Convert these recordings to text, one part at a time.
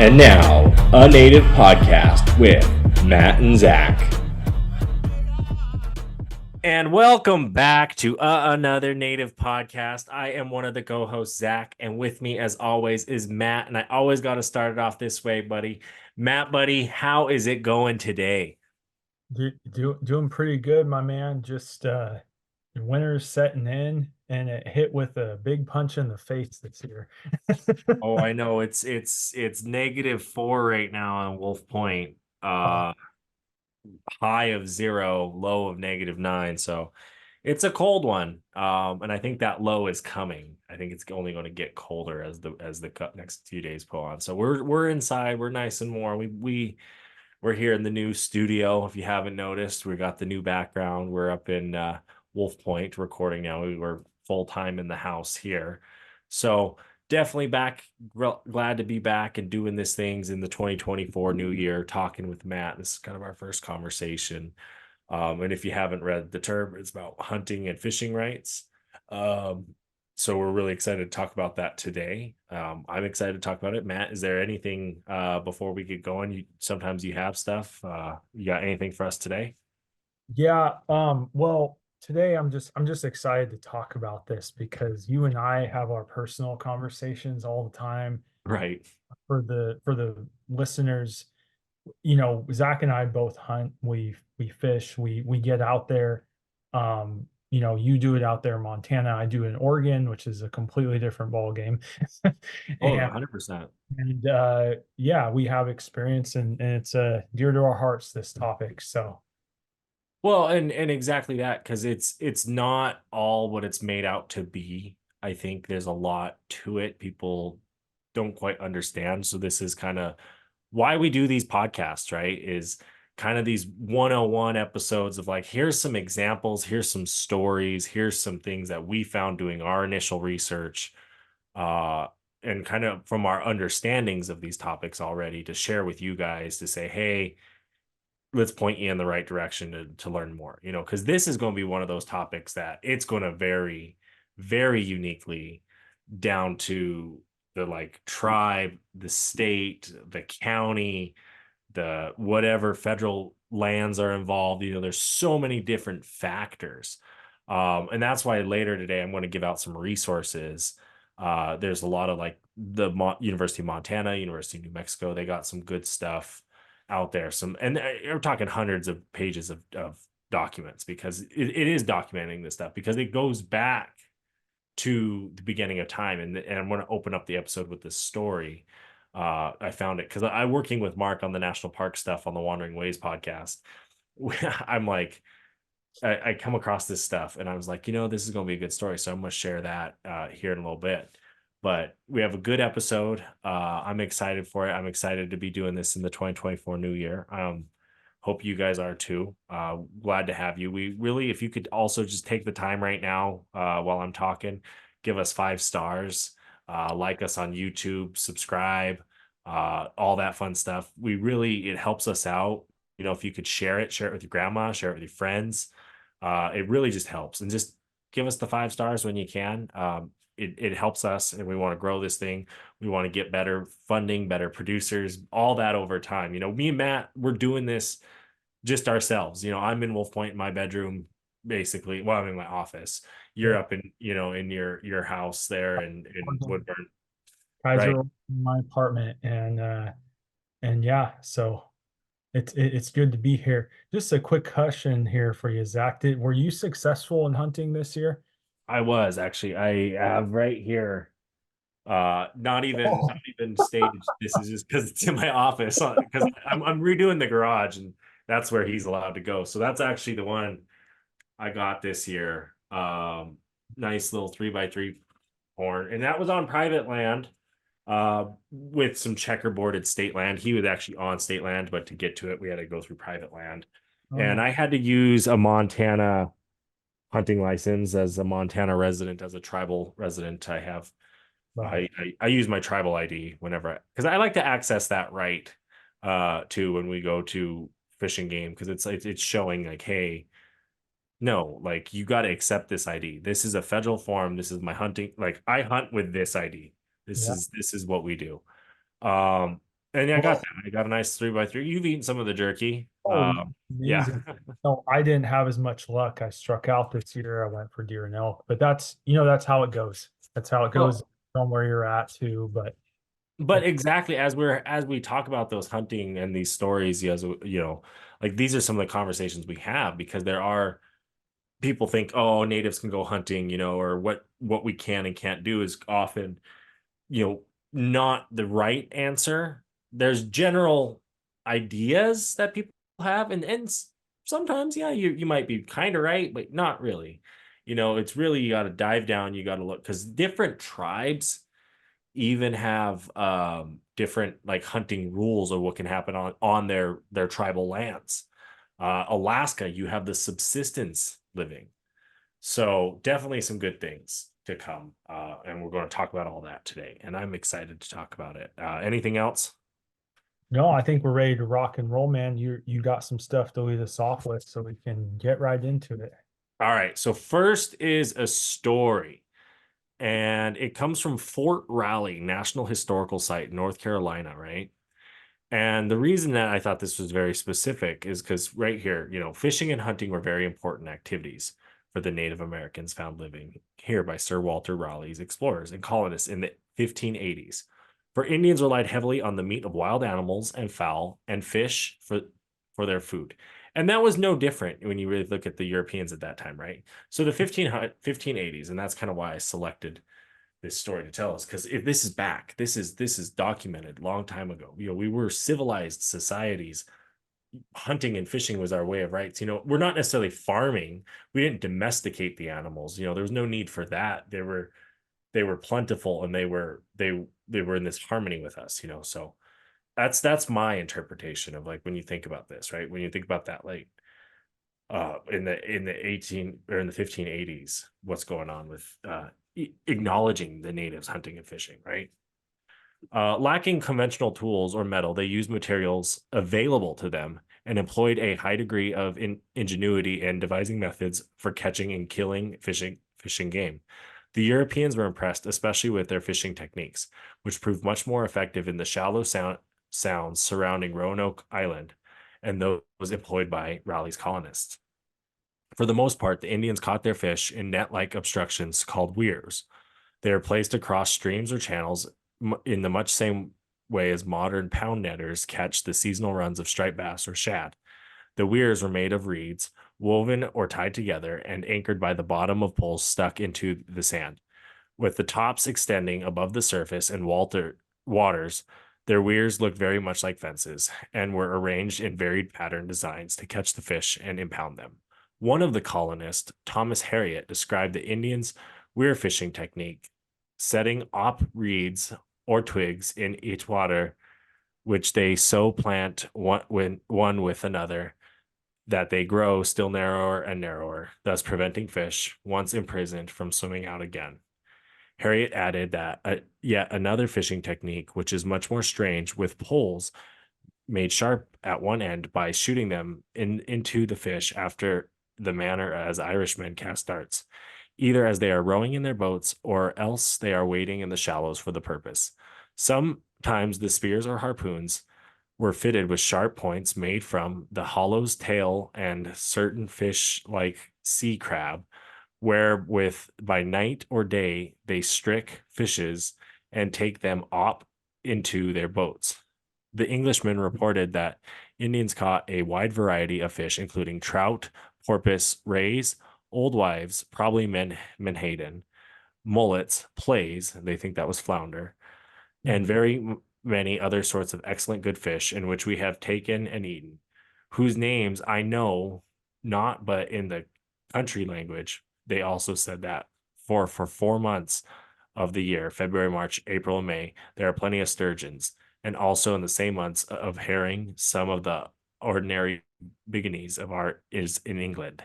And now, a Native Podcast with Matt and Zach. And welcome back to another Native Podcast. I am one of the co-hosts, Zach, and with me, as always, is Matt. And I always got to start it off this way, buddy. Matt, buddy, how is it going today? Doing pretty good, my man. Just winter's setting in, and it hit with a big punch in the face this year. Oh, I know it's -4 right now on Wolf Point. High of 0, low of -9. So it's a cold one. And I think that low is coming. I think it's only going to get colder as the next few days go on. So we're inside. We're nice and warm. We're here in the new studio. If you haven't noticed, we got the new background. We're up in Wolf Point recording now. We were full time in the house here. So definitely back. Glad to be back and doing these things in the 2024 new year, talking with Matt. This is kind of our first conversation. And if you haven't read the term, it's about hunting and fishing rights. So we're really excited to talk about that today. I'm excited to talk about it. Matt, is there anything before we get going? Sometimes you have stuff. You got anything for us today? Yeah. Well, today I'm just excited to talk about this because you and I have our personal conversations all the time. Right. For the listeners, Zach and I both hunt. We fish. We get out there. You do it out there in Montana. I do it in Oregon, which is a completely different ball game. Oh, and 100%. yeah, we have experience, and it's dear to our hearts, this topic. So Well, and exactly that, because it's not all what it's made out to be. I think there's a lot to it. People don't quite understand. So this is kind of why we do these podcasts, right? Is kind of these 101 episodes of like, here's some examples, here's some stories, here's some things that we found doing our initial research, and kind of from our understandings of these topics already to share with you guys to say, hey, let's point you in the right direction to learn more, because this is going to be one of those topics that it's going to vary very uniquely down to the like tribe, the state, the county, the whatever federal lands are involved. There's so many different factors. And that's why later today I'm going to give out some resources. There's a lot of like the University of Montana, University of New Mexico. They got some good stuff out there. And we're talking hundreds of pages of documents, because it is documenting this stuff, because it goes back to the beginning of time. And I'm going to open up the episode with this story. I found it because I'm working with Mark on the national park stuff on the Wandering Ways podcast. I'm like, I come across this stuff and I was like, this is going to be a good story. So I'm going to share that here in a little bit. But we have a good episode. I'm excited for it. I'm excited to be doing this in the 2024 new year. Hope you guys are too. Glad to have you. We really, if you could also just take the time right now while I'm talking, give us 5 stars, like us on YouTube, subscribe, all that fun stuff. It helps us out. If you could share it with your grandma, share it with your friends. It really just helps. And just give us the 5 stars when you can. It helps us, and we want to grow this thing. We want to get better funding, better producers, all that over time. Me and Matt, we're doing this just ourselves. I'm in Wolf Point in my bedroom, basically. Well, I'm in my office. You're up in, in your house there in Woodburn. Kaiser, Right. in my apartment, and yeah, so it's good to be here. Just a quick question here for you, Zach. Were you successful in hunting this year? I was actually. I have right here. Not even staged. This is just because it's in my office, because I'm redoing the garage, and that's where he's allowed to go. So that's actually the one I got this year. Nice little 3x3 horn, and that was on private land, with some checkerboarded state land. He was actually on state land, but to get to it, we had to go through private land. And I had to use a Montana hunting license as a Montana resident, as a tribal resident. I use my tribal ID whenever, because I like to access that right too when we go to fishing game, because it's showing like, hey, no, like you got to accept this ID. This is a federal form. This is my hunting. Like I hunt with this ID. This is what we do. And And I got Well, that. I got a nice 3x3. You've eaten some of the jerky. oh, Yeah. amazing. No, I didn't have as much luck. I struck out this year. I went for deer and elk, but that's how it goes. That's how it goes Well, from where you're at too. but exactly as we talk about those hunting and these stories, yes, like these are some of the conversations we have because there are people think, oh, natives can go hunting, or what we can and can't do is often, not the right answer. There's general ideas that people have, and sometimes, yeah, you might be kind of right, but not really. It's really you got to dive down. You got to look because different tribes even have different like hunting rules or what can happen on their tribal lands. Alaska, you have the subsistence living, so definitely some good things to come, and we're going to talk about all that today. And I'm excited to talk about it. Anything else? No, I think we're ready to rock and roll, man. You got some stuff to lead us off with, so we can get right into it. All right. So first is a story, and it comes from Fort Raleigh National Historical Site, North Carolina, right? And the reason that I thought this was very specific is because right here, fishing and hunting were very important activities for the Native Americans found living here by Sir Walter Raleigh's explorers and colonists in the 1580s. For Indians relied heavily on the meat of wild animals and fowl and fish for their food. And that was no different when you really look at the Europeans at that time, right? So the 1580s, and that's kind of why I selected this story to tell us, because if this is back, this is documented long time ago. We were civilized societies. Hunting and fishing was our way of rights. We're not necessarily farming. We didn't domesticate the animals. There was no need for that. They were plentiful, and they were in this harmony with us. So that's my interpretation of like when you think about this, right? When you think about that, like in the 18 or in the 1580s, what's going on with acknowledging the natives hunting and fishing, right? Lacking conventional tools or metal, they used materials available to them and employed a high degree of ingenuity in devising methods for catching and killing fishing game. The Europeans were impressed, especially with their fishing techniques, which proved much more effective in the shallow sounds surrounding Roanoke Island and those employed by Raleigh's colonists. For the most part, the Indians caught their fish in net-like obstructions called weirs. They are placed across streams or channels in the much same way as modern pound netters catch the seasonal runs of striped bass or shad. The weirs were made of reeds, woven or tied together, and anchored by the bottom of poles stuck into the sand. With the tops extending above the surface and waters, their weirs looked very much like fences and were arranged in varied pattern designs to catch the fish and impound them. One of the colonists, Thomas Harriot, described the Indians' weir fishing technique, setting op reeds or twigs in each water, which they so plant one with another, that they grow still narrower and narrower, thus preventing fish, once imprisoned, from swimming out again. Harriet added that yet another fishing technique, which is much more strange, with poles made sharp at one end by shooting them into the fish after the manner as Irishmen cast darts, either as they are rowing in their boats or else they are wading in the shallows for the purpose. Sometimes the spears or harpoons were fitted with sharp points made from the hollow's tail and certain fish like sea crab, wherewith by night or day they strick fishes and take them up into their boats. The Englishmen reported that Indians caught a wide variety of fish, including trout, porpoise, rays, old wives, probably menhaden, mullets, plays, they think that was flounder, and very many other sorts of excellent good fish, in which we have taken and eaten, whose names I know not, but in the country language, they also said that for 4 months of the year, February, March, April, and May, there are plenty of sturgeons, and also in the same months of herring, some of the ordinary biganies of art is in England.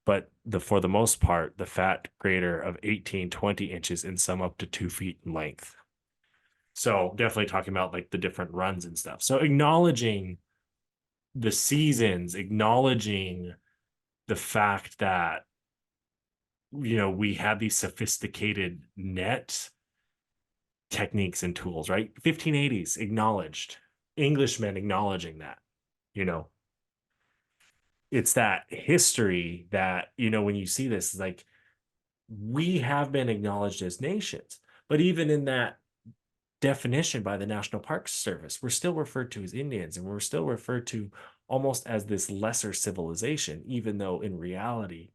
But for the most part, the fat greater of 18-20 inches and some up to 2 feet in length. So definitely talking about like the different runs and stuff. So acknowledging the seasons, acknowledging the fact that, we have these sophisticated net techniques and tools, right? 1580s acknowledged. Englishmen acknowledging that, you know, it's that history that, when you see this, like, we have been acknowledged as nations, but even in that definition by the National Park Service, we're still referred to as Indians, and we're still referred to almost as this lesser civilization, even though in reality,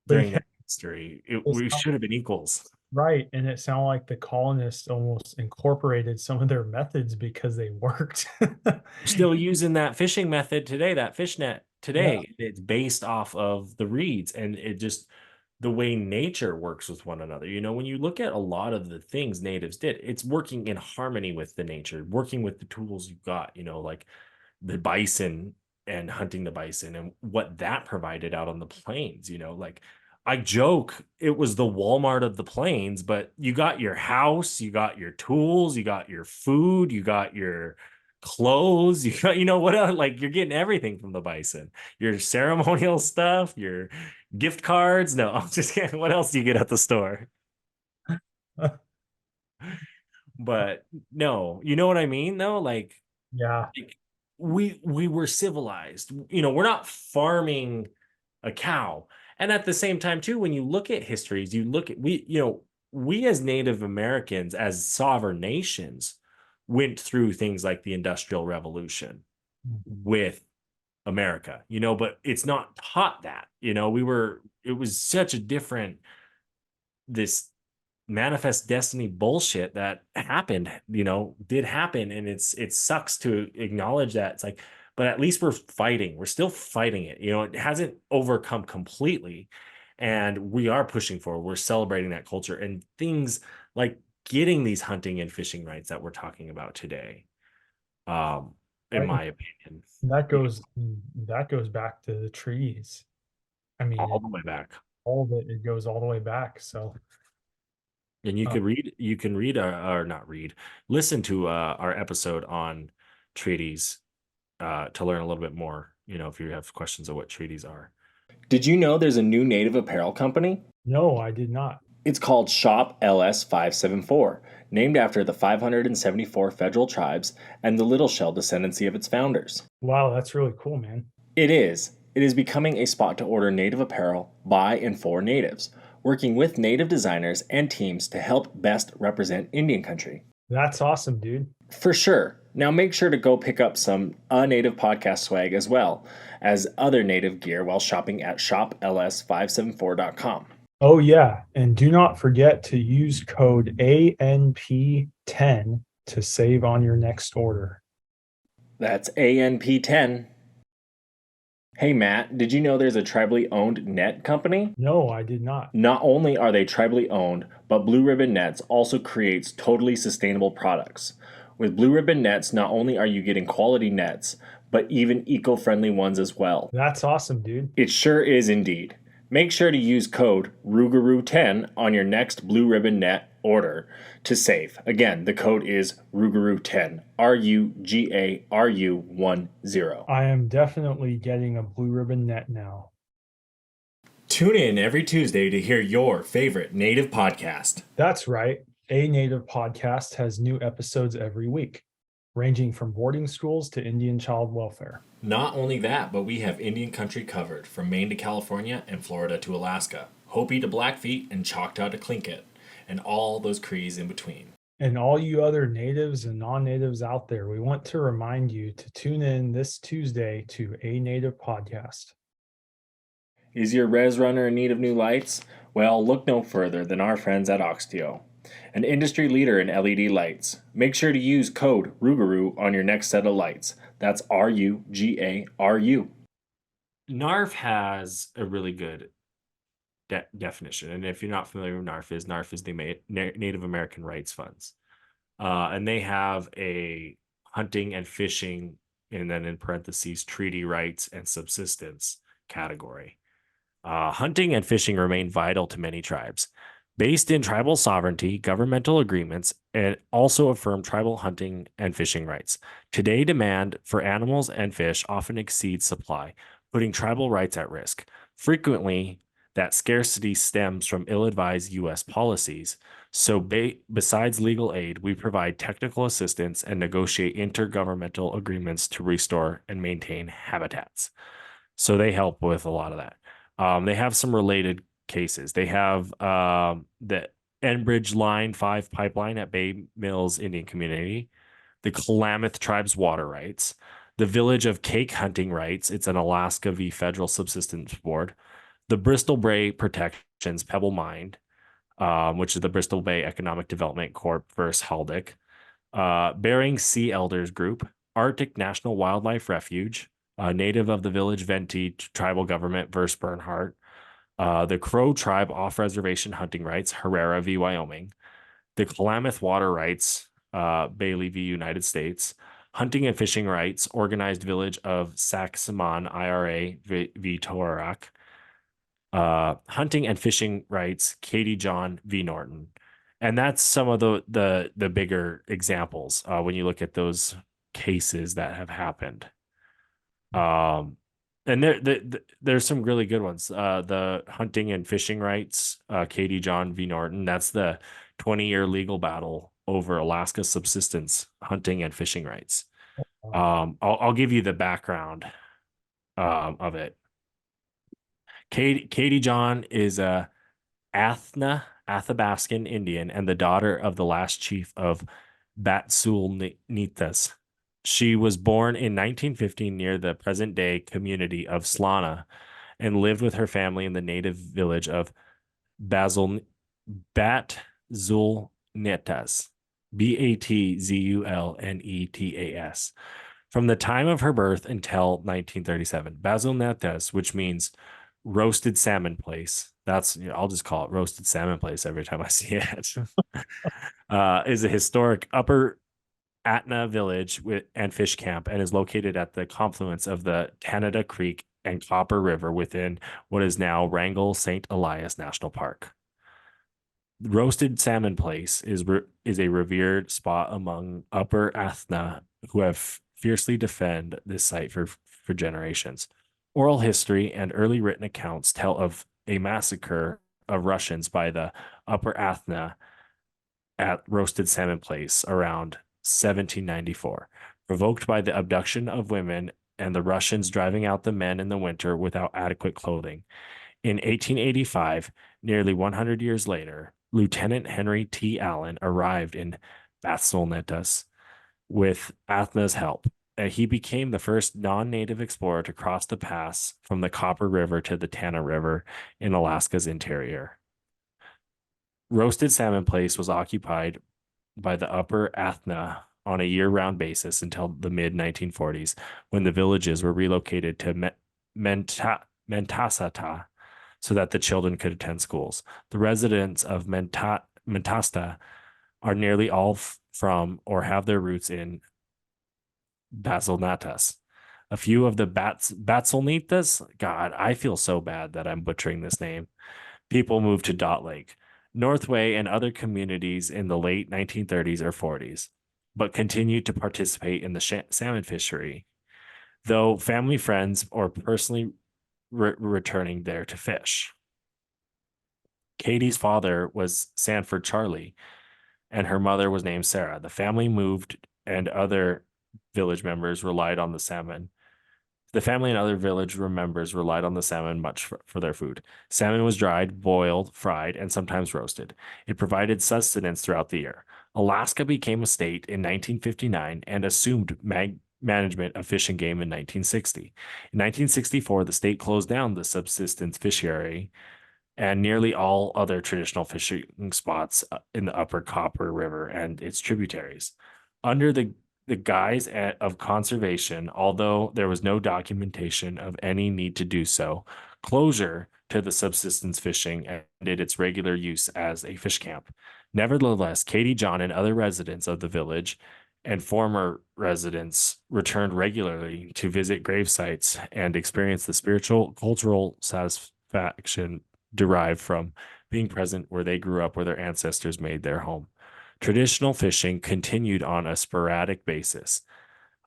But during yeah, that history, it's we should have been equals. right. And it sounded like the colonists almost incorporated some of their methods because they worked. We're still using that fishing method today, that fish net Yeah. today. It's based off of the reeds, and it just the way nature works with one another. When you look at a lot of the things natives did, it's working in harmony with the nature, working with the tools you've got, like the bison and hunting the bison and what that provided out on the plains. Like, I joke it was the Walmart of the plains, but you got your house, you got your tools, you got your food, you got your clothes, you got, what else? Like, you're getting everything from the bison, your ceremonial stuff, your gift cards. No, I'm just kidding. What else do you get at the store? But no, you know what I mean though? Like, Yeah. we were civilized. We're not farming a cow. And at the same time too, when you look at histories, you look at we as Native Americans, as sovereign nations, went through things like the Industrial Revolution with America, but it's not taught that. It was such a different, this manifest destiny bullshit that happened, did happen. And it sucks to acknowledge that. It's like, but at least we're still fighting it. It hasn't overcome completely, and we are pushing forward. We're celebrating that culture and things like getting these hunting and fishing rights that we're talking about today. In Right. my opinion, That goes back to the trees. I mean, all the way back. all of it goes all the way back. So And you can read or not read, listen to our episode on treaties to learn a little bit more, if you have questions of what treaties are. Did you know there's a new native apparel company? no, I did not. It's called Shop LS 574, named after the 574 federal tribes and the Little Shell descendancy of its founders. Wow, that's really cool, man. It is. It is becoming a spot to order native apparel by and for natives, working with native designers and teams to help best represent Indian country. That's awesome, dude. For sure. Now make sure to go pick up some Native podcast swag as well as other native gear while shopping at shopls574.com. Oh, yeah. And do not forget to use code ANP10 to save on your next order. That's ANP10. Hey Matt, did you know there's a tribally owned net company? No, I did not. Not only are they tribally owned, but Blue Ribbon Nets also creates totally sustainable products. With Blue Ribbon Nets, not only are you getting quality nets, but even eco-friendly ones as well. That's awesome, dude. It sure is indeed. Make sure to use code RUGAROO10 on your next Blue Ribbon Net order to save. Again, the code is RUGAROO10, RUGARU10. I am definitely getting a Blue Ribbon Net now. Tune in every Tuesday to hear your favorite native podcast. That's right. A Native Podcast has new episodes every week, ranging from boarding schools to Indian child welfare. Not only that, but we have Indian country covered from Maine to California and Florida to Alaska, Hopi to Blackfeet and Choctaw to Tlingit, and all those Crees in between. And all you other natives and non-natives out there, we want to remind you to tune in this Tuesday to A Native Podcast. Is your Res Runner in need of new lights? Well, look no further than our friends at Oxteo, an industry leader in LED lights. Make sure to use code RUGAROO on your next set of lights. That's RUGARU. NARF has a really good definition. And if you're not familiar with NARF is the Native American Rights Funds. And they have a hunting and fishing, and then in parentheses, treaty rights and subsistence category. Hunting and fishing remain vital to many tribes. Based in tribal sovereignty, governmental agreements, and also affirm tribal hunting and fishing rights. Today, demand for animals and fish often exceeds supply, putting tribal rights at risk. Frequently, That scarcity stems from ill-advised U.S. policies. So, besides legal aid, we provide technical assistance and negotiate intergovernmental agreements to restore and maintain habitats. So they help with a lot of that. They have some related cases. They have the Enbridge Line 5 pipeline at Bay Mills Indian Community, the Klamath Tribe's water rights, the Village of Cake hunting rights. It's an Alaska v. Federal Subsistence Board, the Bristol Bay Protections Pebble Mine, which is the Bristol Bay Economic Development Corp versus Haldick, Bering Sea Elders Group, Arctic National Wildlife Refuge, native of the Village Venti tribal government versus Bernhardt, the Crow Tribe off-reservation hunting rights, Herrera v. Wyoming, the Klamath water rights, Bailey v. United States, hunting and fishing rights, organized village of Saxamon IRA v. Towarak, hunting and fishing rights, Katie John v. Norton. And that's some of the bigger examples when you look at those cases that have happened. And there's some really good ones. The hunting and fishing rights, Katie John v. Norton. That's the 20-year legal battle over Alaska subsistence hunting and fishing rights. I'll give you the background of it. Katie John is a Athabascan Indian and the daughter of the last chief of Batsulnitas. She was born in 1950 near the present-day community of Slana and lived with her family in the native village of Batzulnetas, Batzulnetas. From the time of her birth until 1937, Batzulnetas, which means roasted salmon place. I'll just call it roasted salmon place every time I see it. Is a historic upper Atna village and fish camp and is located at the confluence of the Tanada Creek and Copper River within what is now Wrangell St. Elias National Park. Roasted Salmon Place is a revered spot among Upper Athna who have fiercely defend this site for generations. Oral history and early written accounts tell of a massacre of Russians by the Upper Athna at Roasted Salmon Place around 1794, provoked by the abduction of women and the Russians driving out the men in the winter without adequate clothing. In 1885, nearly 100 years later, Lieutenant Henry T. Allen arrived in Batzulnetas with Athna's help. He became the first non-native explorer to cross the pass from the Copper River to the Tana River in Alaska's interior. Roasted Salmon Place was occupied by the Upper Athna on a year-round basis until the mid-1940s, when the villages were relocated to Mentasata so that the children could attend schools. The residents of Mentasta are nearly all from or have their roots in Batzulnetas. A few of the Batzulnetas, God, I feel so bad that I'm butchering this name, people moved to Dot Lake, Northway, and other communities in the late 1930s or 40s, but continued to participate in the salmon fishery, though family, friends, or personally returning there to fish. Katie's father was Sanford Charlie, and her mother was named Sarah. The family moved, and other village members relied on the salmon. The family and other village members relied on the salmon much for their food. Salmon was dried, boiled, fried, and sometimes roasted. It provided sustenance throughout the year. Alaska became a state in 1959 and assumed management of fish and game in 1960. In 1964, the state closed down the subsistence fishery and nearly all other traditional fishing spots in the upper Copper River and its tributaries. Under the guise of conservation, although there was no documentation of any need to do so, closure to the subsistence fishing ended its regular use as a fish camp. Nevertheless, Katie John and other residents of the village and former residents returned regularly to visit grave sites and experience the spiritual, cultural satisfaction derived from being present where they grew up, where their ancestors made their home. Traditional fishing continued on a sporadic basis,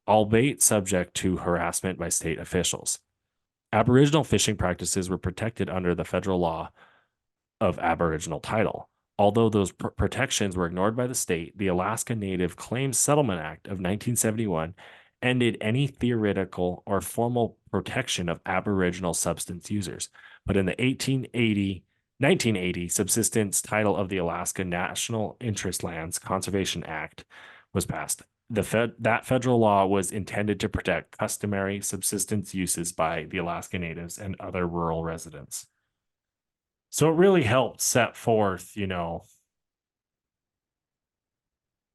albeit subject to harassment by state officials. Aboriginal fishing practices were protected under the federal law of Aboriginal title. Although those protections were ignored by the state, the Alaska Native Claims Settlement Act of 1971 ended any theoretical or formal protection of Aboriginal substance users. But in the 1980 subsistence title of the Alaska National Interest Lands Conservation Act was passed. That federal law was intended to protect customary subsistence uses by the Alaska Natives and other rural residents. So it really helped set forth,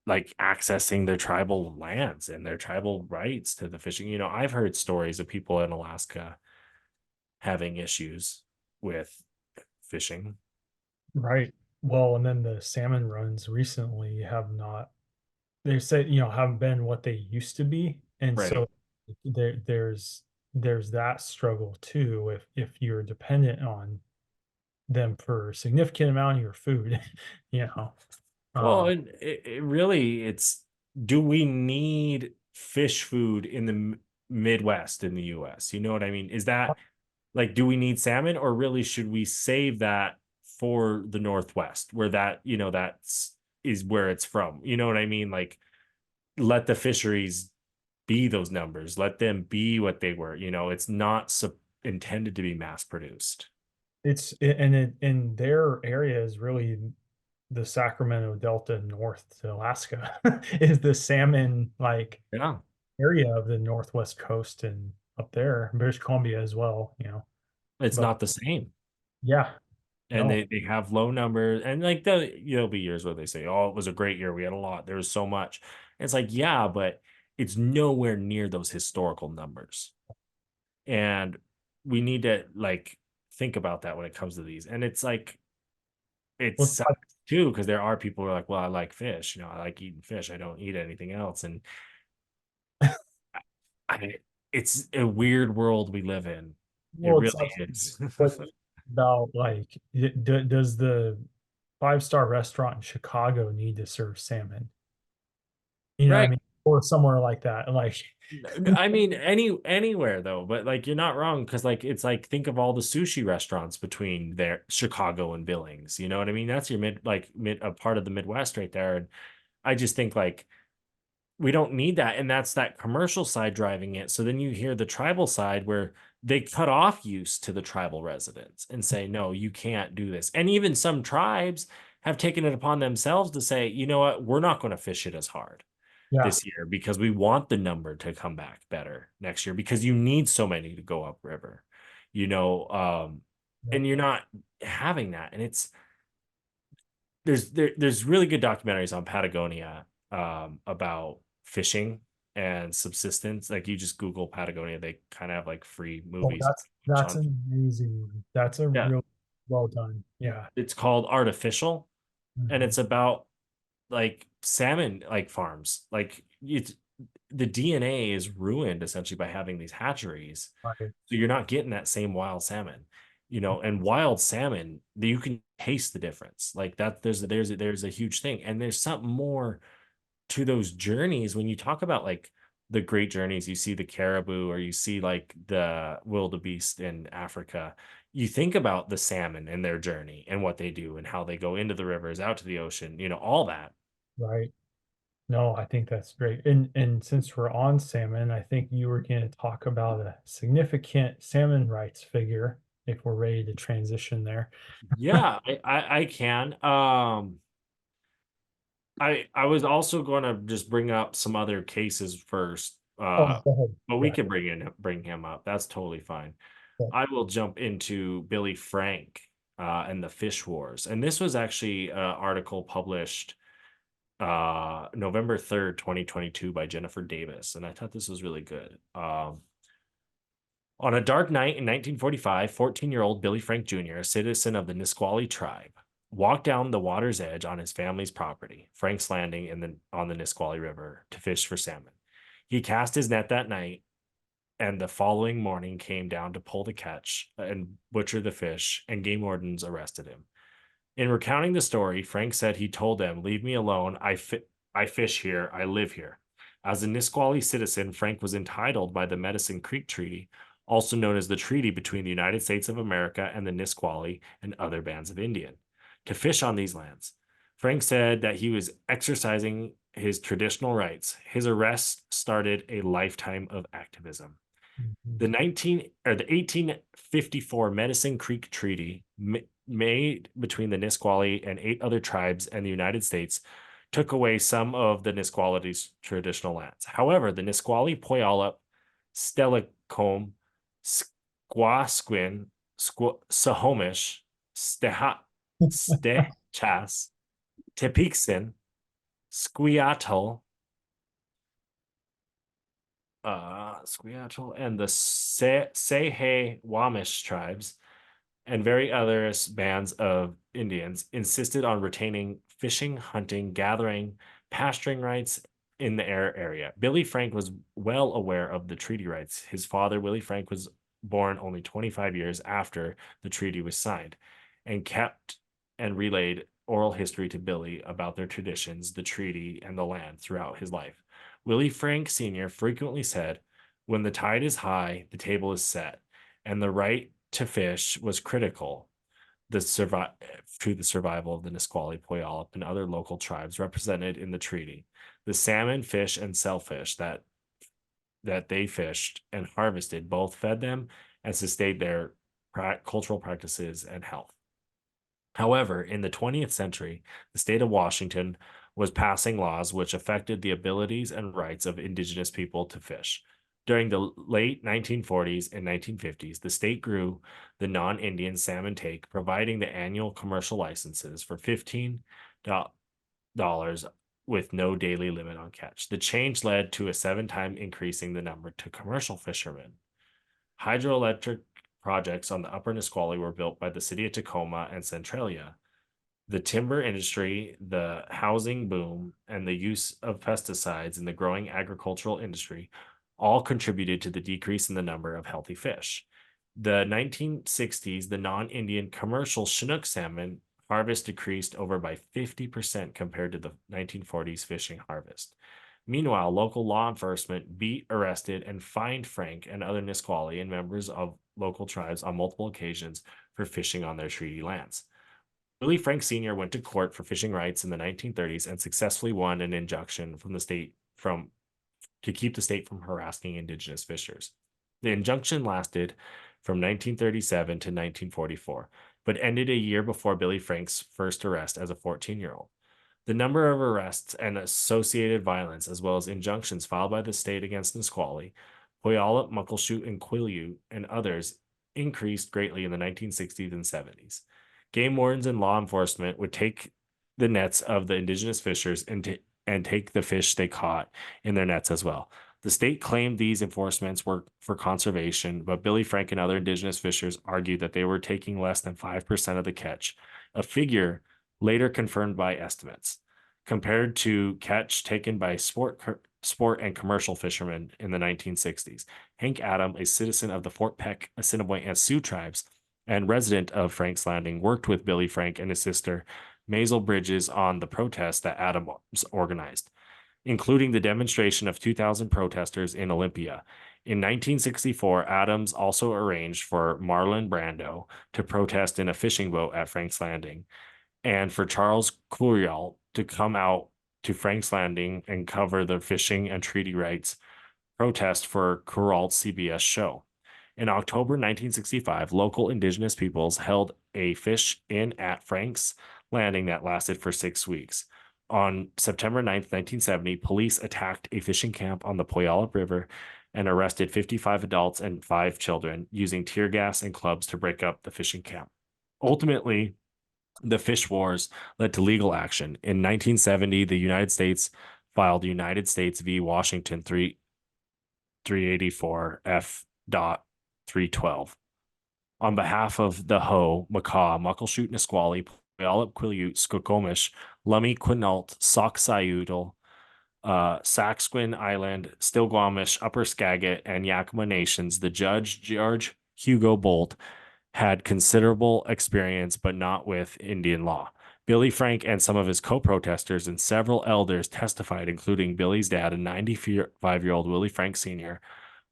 like accessing their tribal lands and their tribal rights to the fishing. I've heard stories of people in Alaska having issues with fishing. Right. Well, and then the salmon runs recently have not, they say, haven't been what they used to be. And Right. so there's that struggle too, if you're dependent on them for a significant amount of your food, you know. Well, Um, and it's do we need fish food in the Midwest in the US? You know what I mean? Is that like, do we need salmon, or really should we save that for the Northwest where that's is where it's from? You know what I mean? Like, let the fisheries be those numbers, let them be what they were. It's not intended to be mass produced. and in their area is really the Sacramento Delta north to Alaska is the salmon like Yeah, area of the northwest coast and up there, British Columbia as well, it's But not the same. yeah, And no, they have low numbers, and like there'll be years where they say, oh, it was a great year, we had a lot, there was so much. It's like, yeah, but it's nowhere near those historical numbers. And we need to like think about that when it comes to these. And it's like, it well, sucks too, because there are people who are like, well, I like fish, I like eating fish, I don't eat anything else. And I it's a weird world we live in. It it's really like, is. but about like, does the five-star restaurant in Chicago need to serve salmon? You know what I Right. mean? Or somewhere like that, like, I mean, anywhere though, but like you're not wrong, because like it's like, think of all the sushi restaurants between there, Chicago and Billings. You know what I mean? That's your mid a part of the Midwest right there. And I just think like we don't need that, and that's that commercial side driving it. So then you hear the tribal side where they cut off use to the tribal residents and say, no, you can't do this. And even some tribes have taken it upon themselves to say, you know what, we're not going to fish it as hard yeah, this year because we want the number to come back better next year, because you need so many to go upriver, you know, yeah. and you're not having that. And there's really good documentaries on Patagonia about fishing and subsistence. Like, you just Google Patagonia, they kind of have like free Oh, movies that's on. an amazing movie. That's a Yeah, real well done. Yeah. it's called Artificial, and Mhm. it's about like salmon like farms. Like, it's the DNA is ruined essentially by having these hatcheries. Right. So you're not getting that same wild salmon, and wild salmon, you can taste the difference. Like that, there's a huge thing. And there's something more to those journeys. When you talk about like the great journeys, you see the caribou, or you see like the wildebeest in Africa, you think about the salmon and their journey and what they do and how they go into the rivers, out to the ocean, all that. Right. No, I think that's great. And since we're on salmon, I think you were going to talk about a significant salmon rights figure if we're ready to transition there. Yeah, I can. I was also going to just bring up some other cases first, Oh, go ahead. but we Yeah. can bring him up. That's totally fine. Yeah. I will jump into Billy Frank and the fish wars, and this was actually an article published November 3rd, 2022 by Jennifer Davis, and I thought this was really good. On a dark night in 1945, 14-year-old Billy Frank Jr., a citizen of the Nisqually tribe, walked down the water's edge on his family's property, Frank's Landing on the Nisqually River, to fish for salmon. He cast his net that night, and the following morning came down to pull the catch and butcher the fish, and game wardens arrested him. In recounting the story, Frank said he told them, "Leave me alone. I fish here. I live here." As a Nisqually citizen, Frank was entitled by the Medicine Creek Treaty also known as the treaty between the United States of America and the Nisqually and other bands of Indian, to fish on these lands. Frank said that he was exercising his traditional rights. His arrest started a lifetime of activism. The 1854 Medicine Creek Treaty, made between the Nisqually and 8 other tribes and the United States, took away some of the Nisqually's traditional lands. However, the Nisqually, Puyallup, Stellacome, Squasquin, Sahamish, Stechas, Tepixen, Squiattle, and the Sehe-Wamish tribes and various bands of Indians insisted on retaining fishing, hunting, gathering, pasturing rights in the area. Billy Frank was well aware of the treaty rights. His father, Willie Frank, was born only 25 years after the treaty was signed and kept and relayed oral history to Billy about their traditions, the treaty, and the land throughout his life. Willie Frank Sr. frequently said, "When the tide is high, the table is set," and the right to fish was critical to the survival of the Nisqually, Puyallup, and other local tribes represented in the treaty. The salmon, fish, and shellfish that they fished and harvested both fed them and sustained their cultural practices and health. However, in the 20th century, the state of Washington was passing laws which affected the abilities and rights of indigenous people to fish. During the late 1940s and 1950s, the state grew the non-Indian salmon take, providing the annual commercial licenses for $15 with no daily limit on catch. The change led to a 7-time increasing the number to commercial fishermen. Hydroelectric projects on the upper Nisqually were built by the city of Tacoma and Centralia. The timber industry, the housing boom, and the use of pesticides in the growing agricultural industry all contributed to the decrease in the number of healthy fish. The 1960s, the non-Indian commercial Chinook salmon harvest decreased over by 50% compared to the 1940s fishing harvest. Meanwhile, local law enforcement beat, arrested, and fined Frank and other Nisqually and members of local tribes on multiple occasions for fishing on their treaty lands. Willie Frank Sr. went to court for fishing rights in the 1930s and successfully won an injunction from the state to keep the state from harassing indigenous fishers. The injunction lasted from 1937 to 1944, but ended a year before Billy Frank's first arrest as a 14-year-old. The number of arrests and associated violence, as well as injunctions filed by the state against Nisqually, Puyallup, Muckleshoot, and Quileute, and others, increased greatly in the 1960s and 70s. Game wardens and law enforcement would take the nets of the indigenous fishers and take the fish they caught in their nets as well. The state claimed these enforcements were for conservation, but Billy Frank and other indigenous fishers argued that they were taking less than 5% of the catch, a figure later confirmed by estimates, compared to catch taken by sport and commercial fishermen in the 1960s. Hank Adam, a citizen of the Fort Peck, Assiniboine, and Sioux tribes, and resident of Frank's Landing, worked with Billy Frank and his sister Maisel Bridges on the protests that Adams organized, including the demonstration of 2,000 protesters in Olympia. In 1964, Adams also arranged for Marlon Brando to protest in a fishing boat at Frank's Landing, and for Charles Curial to come out to Frank's Landing and cover the fishing and treaty rights protest for Curalt's CBS show. In October 1965, local indigenous peoples held a fish-in at Frank's Landing that lasted for 6 weeks. On September 9, 1970, police attacked a fishing camp on the Puyallup River and arrested 55 adults and 5 children, using tear gas and clubs to break up the fishing camp. Ultimately, the fish wars led to legal action. In 1970, the United States filed United States v. Washington 384 F.312 on behalf of the Hoh, Makah, Muckleshoot, Nisqually, Puyallup, Quileute, Skokomish, Lummi, Quinault, Sauk Sayudal, Saxquin Island, Still-Squamish, Upper Skagit, and Yakima nations. The judge, George Hugo Bolt, had considerable experience, but not with Indian law. Billy Frank and some of his co-protesters and several elders testified, including Billy's dad, a 95-year-old Willie Frank Sr.,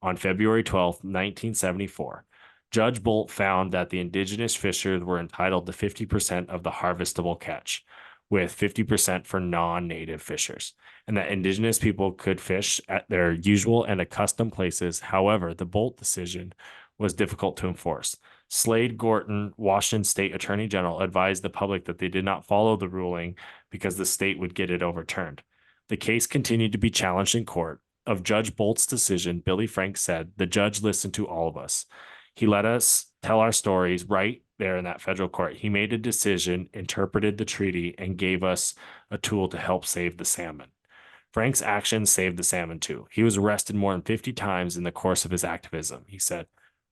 On February 12th, 1974, Judge Bolt found that the indigenous fishers were entitled to 50% of the harvestable catch, with 50% for non-native fishers, and that indigenous people could fish at their usual and accustomed places. However, the Bolt decision was difficult to enforce. Slade Gorton, Washington State Attorney General, advised the public that they did not follow the ruling because the state would get it overturned. The case continued to be challenged in court. Of Judge Bolt's decision, Billy Frank said, "The judge listened to all of us. He let us tell our stories right there in that federal court. He made a decision, interpreted the treaty, and gave us a tool to help save the salmon." Frank's actions saved the salmon too. He was arrested more than 50 times in the course of his activism. He said,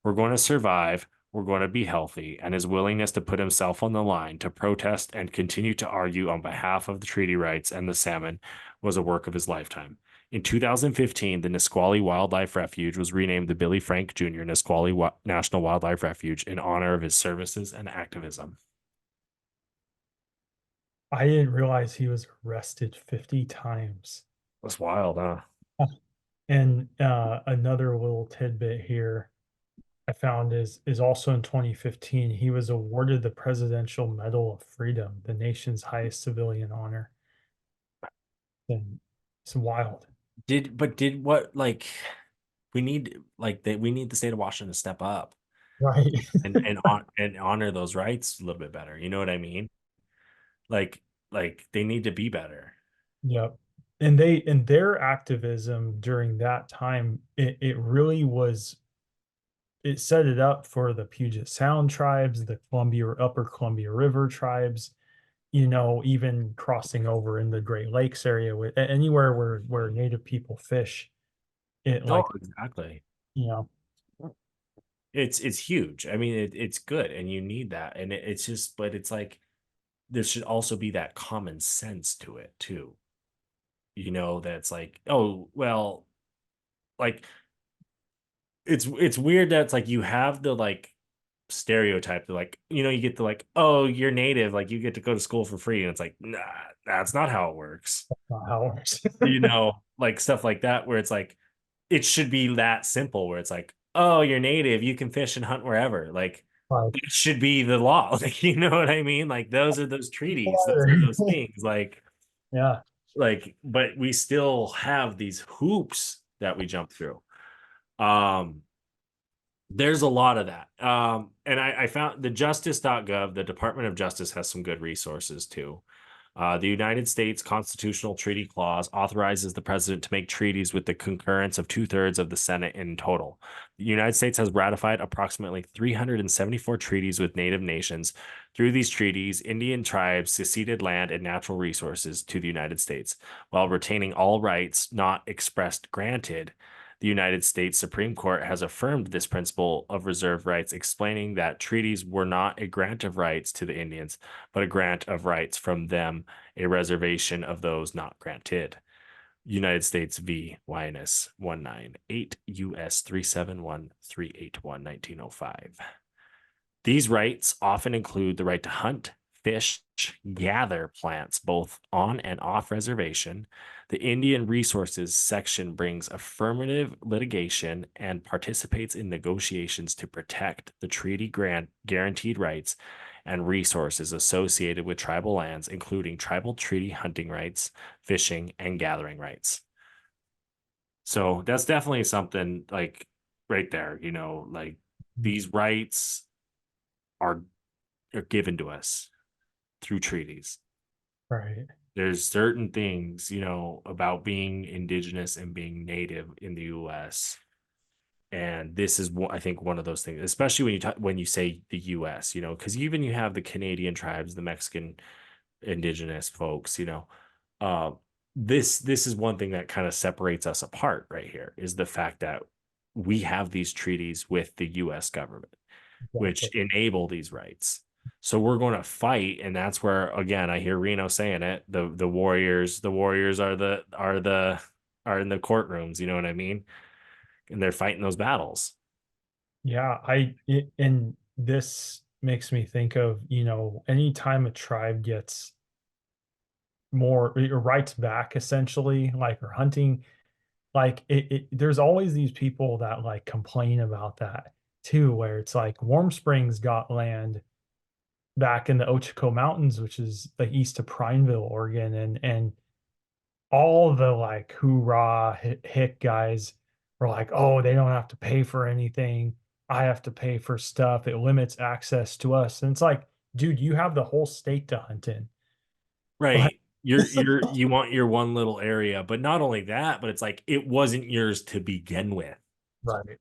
"We're going to survive. We're going to be healthy." And his willingness to put himself on the line to protest and continue to argue on behalf of the treaty rights and the salmon was a work of his lifetime. In 2015, the Nisqually Wildlife Refuge was renamed the Billy Frank Jr. Nisqually National Wildlife Refuge in honor of his services and activism. I didn't realize he was arrested 50 times. That's wild, huh? And another little tidbit here I found is also in 2015, he was awarded the Presidential Medal of Freedom, the nation's highest civilian honor. And it's wild. Did what like we need we need the state of Washington to step up Right. and honor those rights a little bit better. You know what I mean? Like they need to be better. Yep. And they and their activism during that time, it really was it set it up for the Puget Sound tribes, the Columbia Upper Columbia River tribes, even crossing over in the Great Lakes area with anywhere where native people fish. It No, like, exactly. you know, It's huge. I mean, it's good, and you need that. And it's just, but it's like there should also be that common sense to it too. That's like, oh well, like it's weird that it's like you have the like stereotype that like you get the like, oh, you're native, like you get to go to school for free, and it's like, nah, that's not how it works. that's not how it works. Like stuff like that where it's like it should be that simple where it's like, oh, you're native, you can fish and hunt wherever. Like Right. it should be the law. Like, you know what I mean? Like those are those treaties, those are those things. Yeah. But we still have these hoops that we jump through. There's a lot of that. And I found the justice.gov, the Department of Justice has some good resources too. The United States Constitutional Treaty Clause authorizes the president to make treaties with the concurrence of 2/3 of the Senate in total. The United States has ratified approximately 374 treaties with native nations. Through these treaties, Indian tribes ceded land and natural resources to the United States, while retaining all rights not expressed granted. The United States Supreme Court has affirmed this principle of reserved rights, explaining that treaties were not a grant of rights to the Indians, but a grant of rights from them, a reservation of those not granted. United States v. Winus 198 U.S. 371-381 1905. These rights often include the right to hunt, fish, gather plants both on and off reservation. The Indian Resources section brings affirmative litigation and participates in negotiations to protect the treaty grant guaranteed rights and resources associated with tribal lands, including tribal treaty hunting rights, fishing, and gathering rights. So that's definitely something like right there, like these rights are given to us through treaties. Right. There's certain things, about being indigenous and being native in the US. And this is I think one of those things, especially when you say the US, because even you have the Canadian tribes, the Mexican indigenous folks, this is one thing that kind of separates us apart right here is the fact that we have these treaties with the US government, which enable these rights. So we're going to fight, and that's where again I hear Reno saying it. The warriors are in the courtrooms. You know what I mean? And they're fighting those battles. Yeah, and this makes me think of, anytime a tribe gets more rights back, essentially, like or hunting, like there's always these people that like complain about that too, where it's like Warm Springs got land back in the Ochoco Mountains, which is like east of Prineville, Oregon, and all the like hoorah hick guys were like, oh, they don't have to pay for anything. I have to pay for stuff. It limits access to us. And it's like, dude, you have the whole state to hunt in. Right. Like, You want your one little area, but not only that, but it's like it wasn't yours to begin with. right.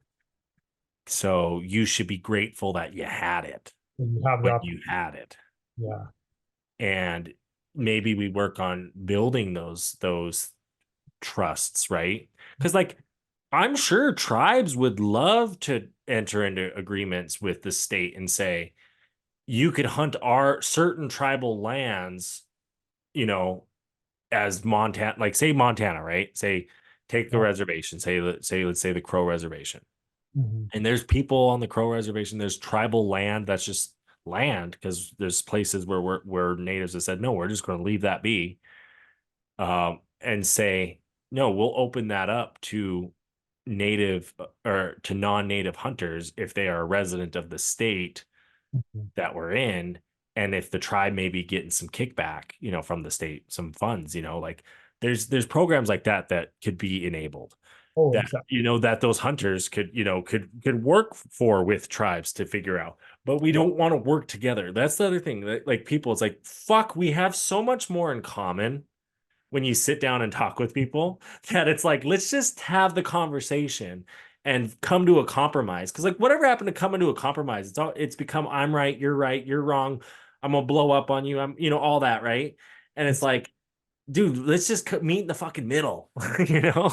So you should be grateful that you had it You have when that. you had it. Yeah. And maybe we work on building those trusts, right? Because like I'm sure tribes would love to enter into agreements with the state and say, you could hunt our certain tribal lands, you know, as Montana, like say Montana, right? Say take the Yeah. reservation, let's say the Crow Reservation. Mhm. And there's people on the Crow Reservation, there's tribal land that's just land, because there's places where natives have said, no, we're just going to leave that be. And say, no, we'll open that up to native or to non-native hunters if they are a resident of the state Mhm. that we're in, and if the tribe may be getting some kickback, you know, from the state, some funds, you know, like there's programs like that that could be enabled, Oh, that exactly. you know that those hunters could, you know, could work for with tribes to figure out. But we don't want to work together. That's the other thing, that like people, it's like, fuck, we have so much more in common when you sit down and talk with people, that it's like, let's just have the conversation and come to a compromise. Because like whatever happened to coming to a compromise, it's become I'm right, you're wrong, I'm gonna blow up on you, I'm, you know, all that, right? And it's like, dude, let's just meet in the fucking middle. You know.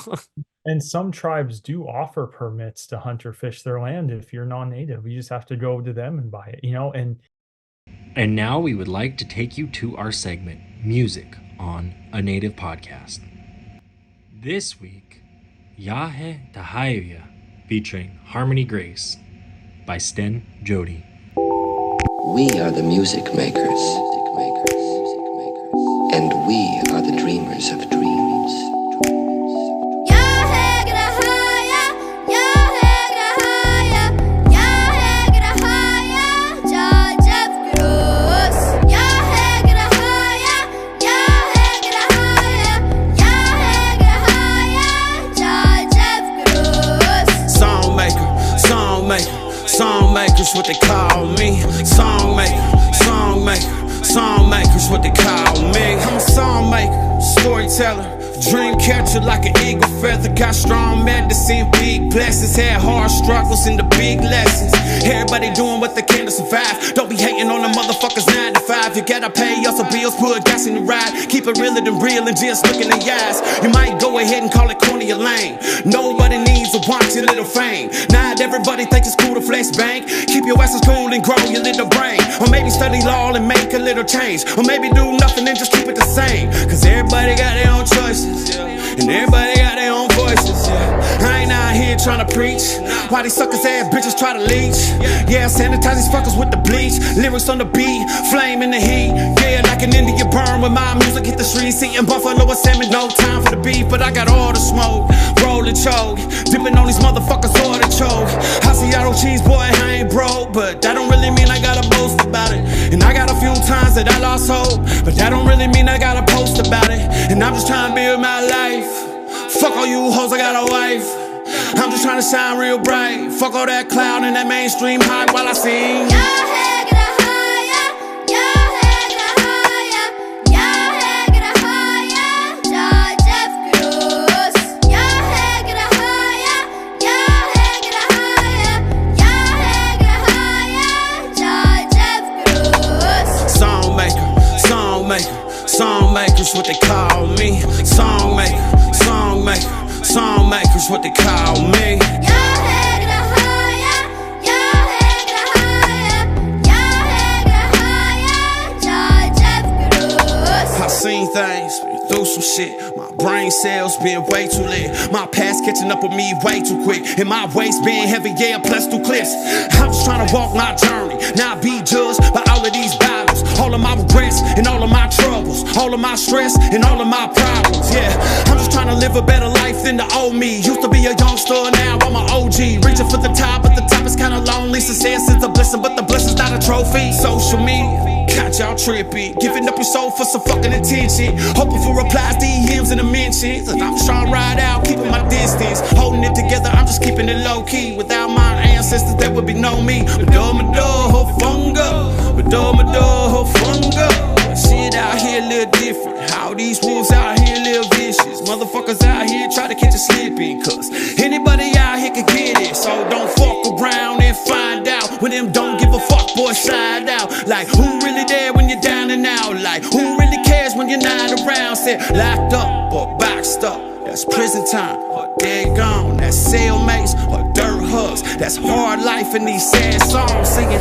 And some tribes do offer permits to hunt or fish their land if you're non-native. You just have to go to them and buy it, you know, And now we would like to take you to our segment, Music on a Native Podcast. This week, Yahe Tahaya, featuring Harmony Grace by Sten Jody. We are the music makers, and we are the dreamers of dreams. Songmakers, what they call me. Songmakers, what they call me. I'm a songmaker, storyteller, dream catcher like an eagle feather. Got strong medicine, big blessings, had hard struggles and the big lessons. Everybody doing what they can to survive. Don't be hating on the motherfuckers 9 to 5. You gotta pay your bills, put gas in the ride. Keep it realer than real and just look in the eyes. You might go ahead and call it corny or lame. Nobody needs to want your little fame. Not everybody thinks it's cool to flex bank. Keep your asses cool and grow your little brain. Or maybe study law and make a little change. Or maybe do nothing and just keep it the same. Cause everybody got their own choices, and everybody got their own voices. I ain't out here trying to preach. Why these suckers ass bitches try to leech? Yeah, sanitize these fuckers with the bleach. Lyrics on the beat, flame in the heat. Yeah, like an Indian burn when my music hit the streets. Eating buffalo and salmon, no time for the beef. But I got all the smoke, roll and choke. Dipping on these motherfuckers, all the choke. I see auto cheese, boy, I ain't broke. But that don't really mean I gotta boast about it. And I got a few times that I lost hope, but that don't really mean I gotta post about it. And I'm just trying to build my life. Fuck all you hoes, I got a wife. I'm just trying to shine real bright. Fuck all that cloud and that mainstream hype while I sing. Songmakers, what they call me. Songmakers, what they call me. I've seen things, been through some shit. My brain cells been way too lit. My past catching up with me way too quick. And my waist being heavy, yeah, plus 2 clips. I'm just trying to walk my journey, not be judged by all of these battles. All of my regrets and all of my troubles, all of my stress and all of my problems. Yeah, I'm just trying to live a better life than the old me. Used to be a youngster, now I'm an OG. Reaching for the top, but the top is kinda lonely. Success is a blessing, but the blessing's not a trophy. Social media got y'all trippy, giving up your soul for some fucking attention, hoping for replies, DMs and the mentions. And I'm just trying to ride out, keeping my distance, holding it together, I'm just keeping it low key. Without my ancestors there would be no me. Madoma funga, Madoma funga. Shit out here a little different. How these wolves out here live vicious. Motherfuckers out here try to catch a slipping, cause anybody out here can get it. So don't fuck around and find out when them don't give a fuck boys slide out. Like who really there when you're down and out? Like who really cares when you're not around? Said locked up or boxed up, that's prison time, or dead gone, that's cellmates or dirt hugs. That's hard life in these sad songs singing.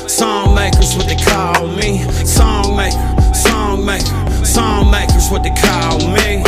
Songmakers, what they call me. Songmakers, what they call me.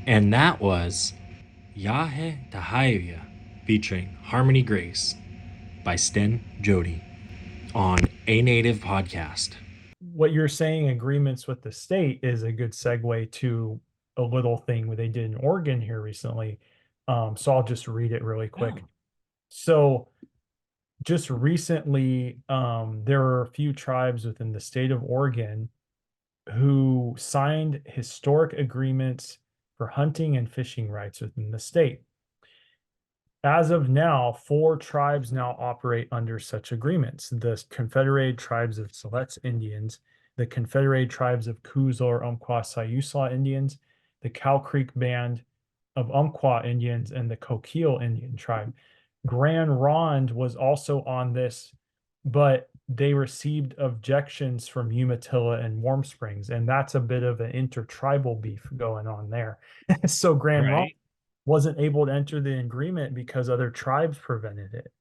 And that was Yahe Tahaya featuring Harmony Grace by Sten Jody on A Native Podcast. What you're saying, agreements with the state, is a good segue to a little thing where they did in Oregon here recently. So I'll just read it really quick. Yeah. So just recently, there were a few tribes within the state of Oregon who signed historic agreements for hunting and fishing rights within the state. As of now, 4 tribes now operate under such agreements: the Confederated Tribes of Siletz Indians, the Confederated Tribes of Coos or Umpqua Sayusla Indians, the Cow Creek Band of Umpqua Indians, and the Coquille Indian tribe. Grand Ronde was also on this, but they received objections from Umatilla and Warm Springs, and that's a bit of an intertribal beef going on there. So Grand Ronde wasn't able to enter the agreement because other tribes prevented it,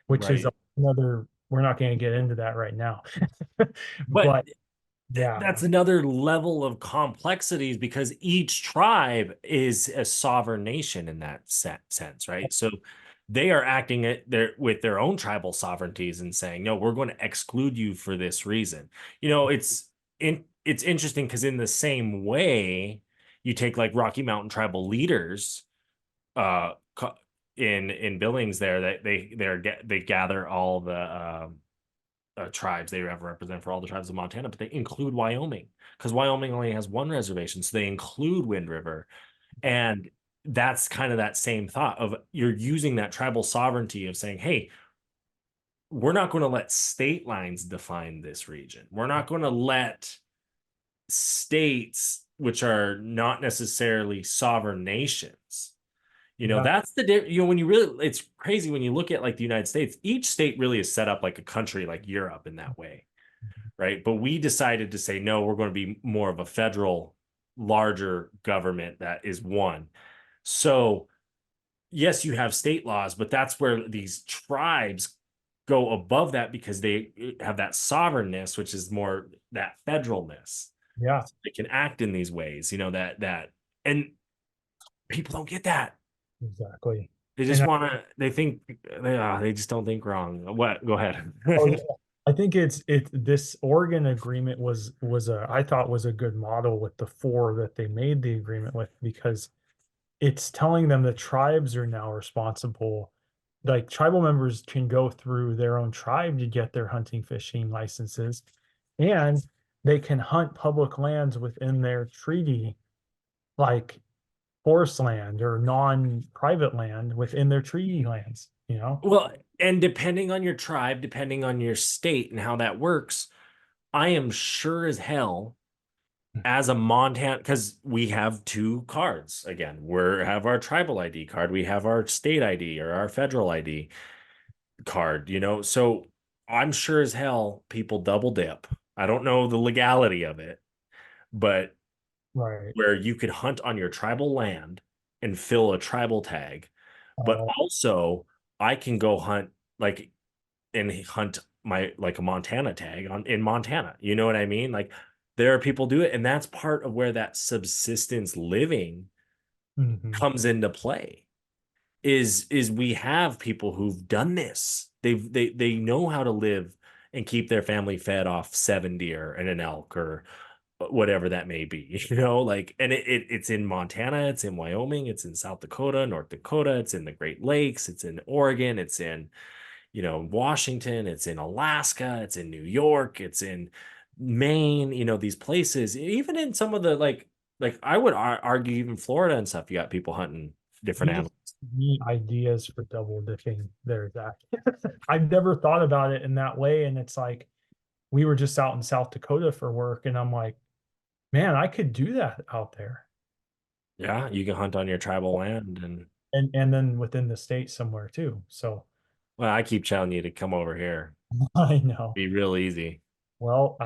which is another, we're not going to get into that right now. But yeah, that's another level of complexities because each tribe is a sovereign nation in that sense, right? So they are acting with their own tribal sovereignties and saying, no, we're going to exclude you for this reason. You know, it's interesting because in the same way, you take like Rocky Mountain tribal leaders in Billings there, that they gather all the tribes they ever represent for all the tribes of Montana, but they include Wyoming because Wyoming only has one reservation, so they include Wind River. And that's kind of that same thought of you're using that tribal sovereignty of saying, hey, we're not going to let state lines define this region. We're not going to let states, which are not necessarily sovereign nations, that's the, when you really, it's crazy when you look at like the United States, each state really is set up like a country like Europe in that way, right? But we decided to say, no, we're going to be more of a federal, larger government that is one. So yes, you have state laws, but that's where these tribes go above that because they have that sovereignness, which is more that federalness. Yeah. So they can act in these ways, that, and people don't get that. Exactly. They just they think, they just don't think wrong. What? Go ahead. I think this Oregon agreement I thought was a good model with the 4 that they made the agreement with, because it's telling them the tribes are now responsible like tribal members can go through their own tribe to get their hunting fishing licenses, and they can hunt public lands within their treaty, like forest land or non-private land within their treaty lands, you know? Well, and depending on your tribe, depending on your state and how that works, I am sure as hell as a Montana, because we have two cards again. Have our tribal ID card, we have our state ID or our federal ID card, So I'm sure as hell people double dip. I don't know the legality of it, but Right. where you could hunt on your tribal land and fill a tribal tag, but Uh, also I can go hunt like and hunt my like a Montana tag in Montana. You know what I mean? Like there are people do it, and that's part of where that subsistence living mhm. comes into play. Is we have people who've done this. They know how to live and keep their family fed off 7 deer and an elk or whatever that may be, like, and it's in Montana, it's in Wyoming, it's in South Dakota, North Dakota, it's in the Great Lakes, it's in Oregon, it's in, Washington, it's in Alaska, it's in New York, it's in Maine, these places, even in some of the like I would argue even Florida and stuff, you got people hunting different You just animals. need ideas for double dipping there, Zach. I've never thought about it in that way. And it's like, we were just out in South Dakota for work, and I'm like, man, I could do that out there. Yeah, you can hunt on your tribal land, and And then within the state somewhere too. So well, I keep telling you to come over here. I know. Be real easy. Well,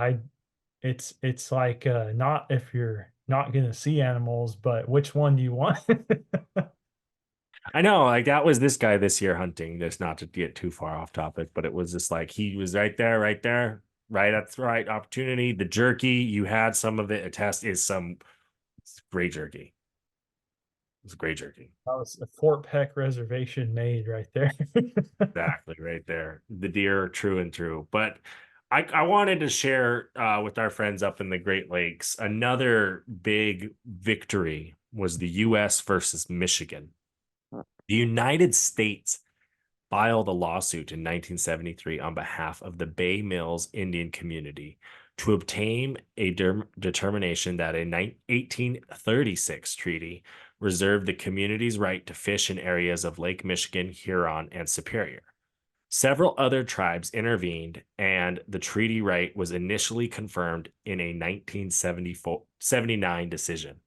it's like not if you're not gonna see animals, but which one do you want? I know, like that was this guy this year hunting. Just not to get too far off topic, but it was just like he was right there, right at the right opportunity. The jerky, you had some of it. A test is some great jerky. It's great jerky. That was a Fort Peck reservation made right there. Exactly, right there. The deer are true and true. But I wanted to share with our friends up in the Great Lakes another big victory was the U.S. versus Michigan. The United States filed a lawsuit in 1973 on behalf of the Bay Mills Indian community to obtain a determination that a 1836 treaty reserved the community's right to fish in areas of Lake Michigan, Huron, and Superior. Several other tribes intervened, and the treaty right was initially confirmed in a 1979 decision.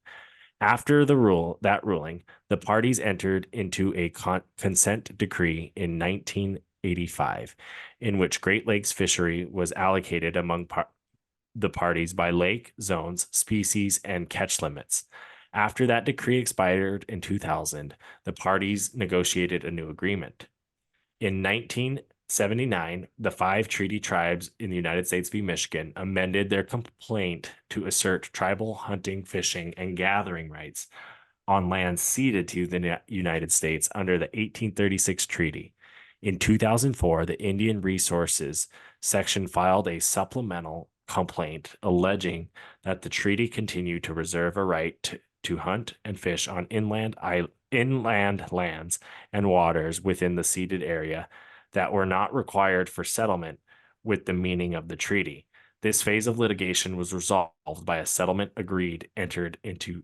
After that ruling, the parties entered into a consent decree in 1985, in which Great Lakes fishery was allocated among the parties by lake zones, species, and catch limits. After that decree expired in 2000, the parties negotiated a new agreement. In 1979, the 5 treaty tribes in the United States v. Michigan amended their complaint to assert tribal hunting, fishing, and gathering rights on land ceded to the United States under the 1836 treaty. In 2004, the Indian Resources section filed a supplemental complaint alleging that the treaty continued to reserve a right to hunt and fish on inland lands and waters within the ceded area that were not required for settlement with the meaning of the treaty. This phase of litigation was resolved by a settlement entered into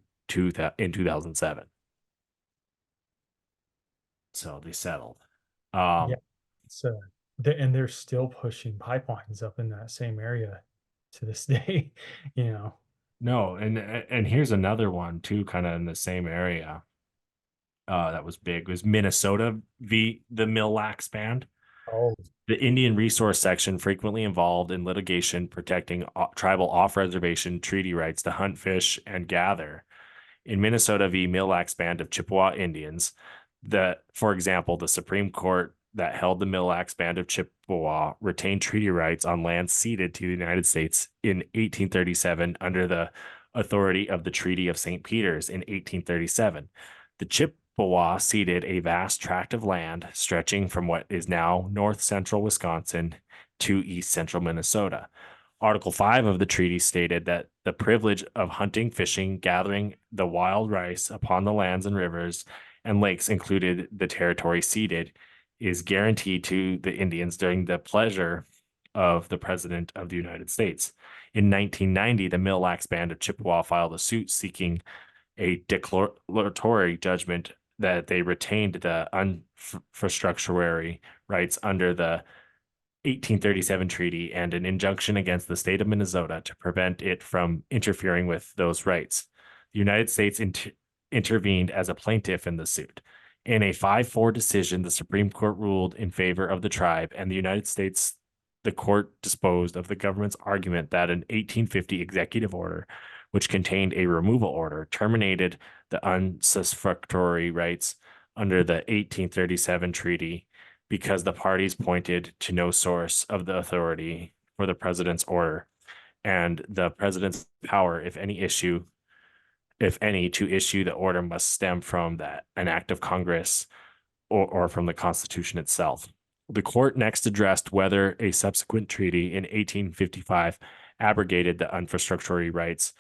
in 2007. So they settled. Yeah. So and they're still pushing pipelines up in that same area to this day, you know. No, and here's another one too, kind of in the same area. That was big. It was Minnesota v. the Mille Lacs Band. Oh, The Indian Resource section frequently involved in litigation protecting tribal off-reservation treaty rights to hunt, fish, and gather. In Minnesota v. Mille Lacs Band of Chippewa Indians, for example, the Supreme Court that held the Mille Lacs Band of Chippewa retained treaty rights on land ceded to the United States in 1837 under the authority of the Treaty of St. Peter's in 1837. The Chippewa ceded a vast tract of land stretching from what is now north central Wisconsin to east central Minnesota. Article 5 of the treaty stated that the privilege of hunting, fishing, gathering the wild rice upon the lands and rivers and lakes included the territory ceded is guaranteed to the Indians during the pleasure of the President of the United States. In 1990, the Mille Lacs Band of Chippewa filed a suit seeking a declaratory judgment that they retained the infrastructure rights under the 1837 treaty and an injunction against the state of Minnesota to prevent it from interfering with those rights. The United States intervened as a plaintiff in the suit. In a 5-4 decision, the Supreme Court ruled in favor of the tribe, and the court disposed of the government's argument that an 1850 executive order, which contained a removal order, terminated the usufructuary rights under the 1837 treaty because the parties pointed to no source of the authority for the president's order, and the president's power, if any, to issue the order must stem from an act of Congress or from the Constitution itself. The court next addressed whether a subsequent treaty in 1855 abrogated the infrastructury rights.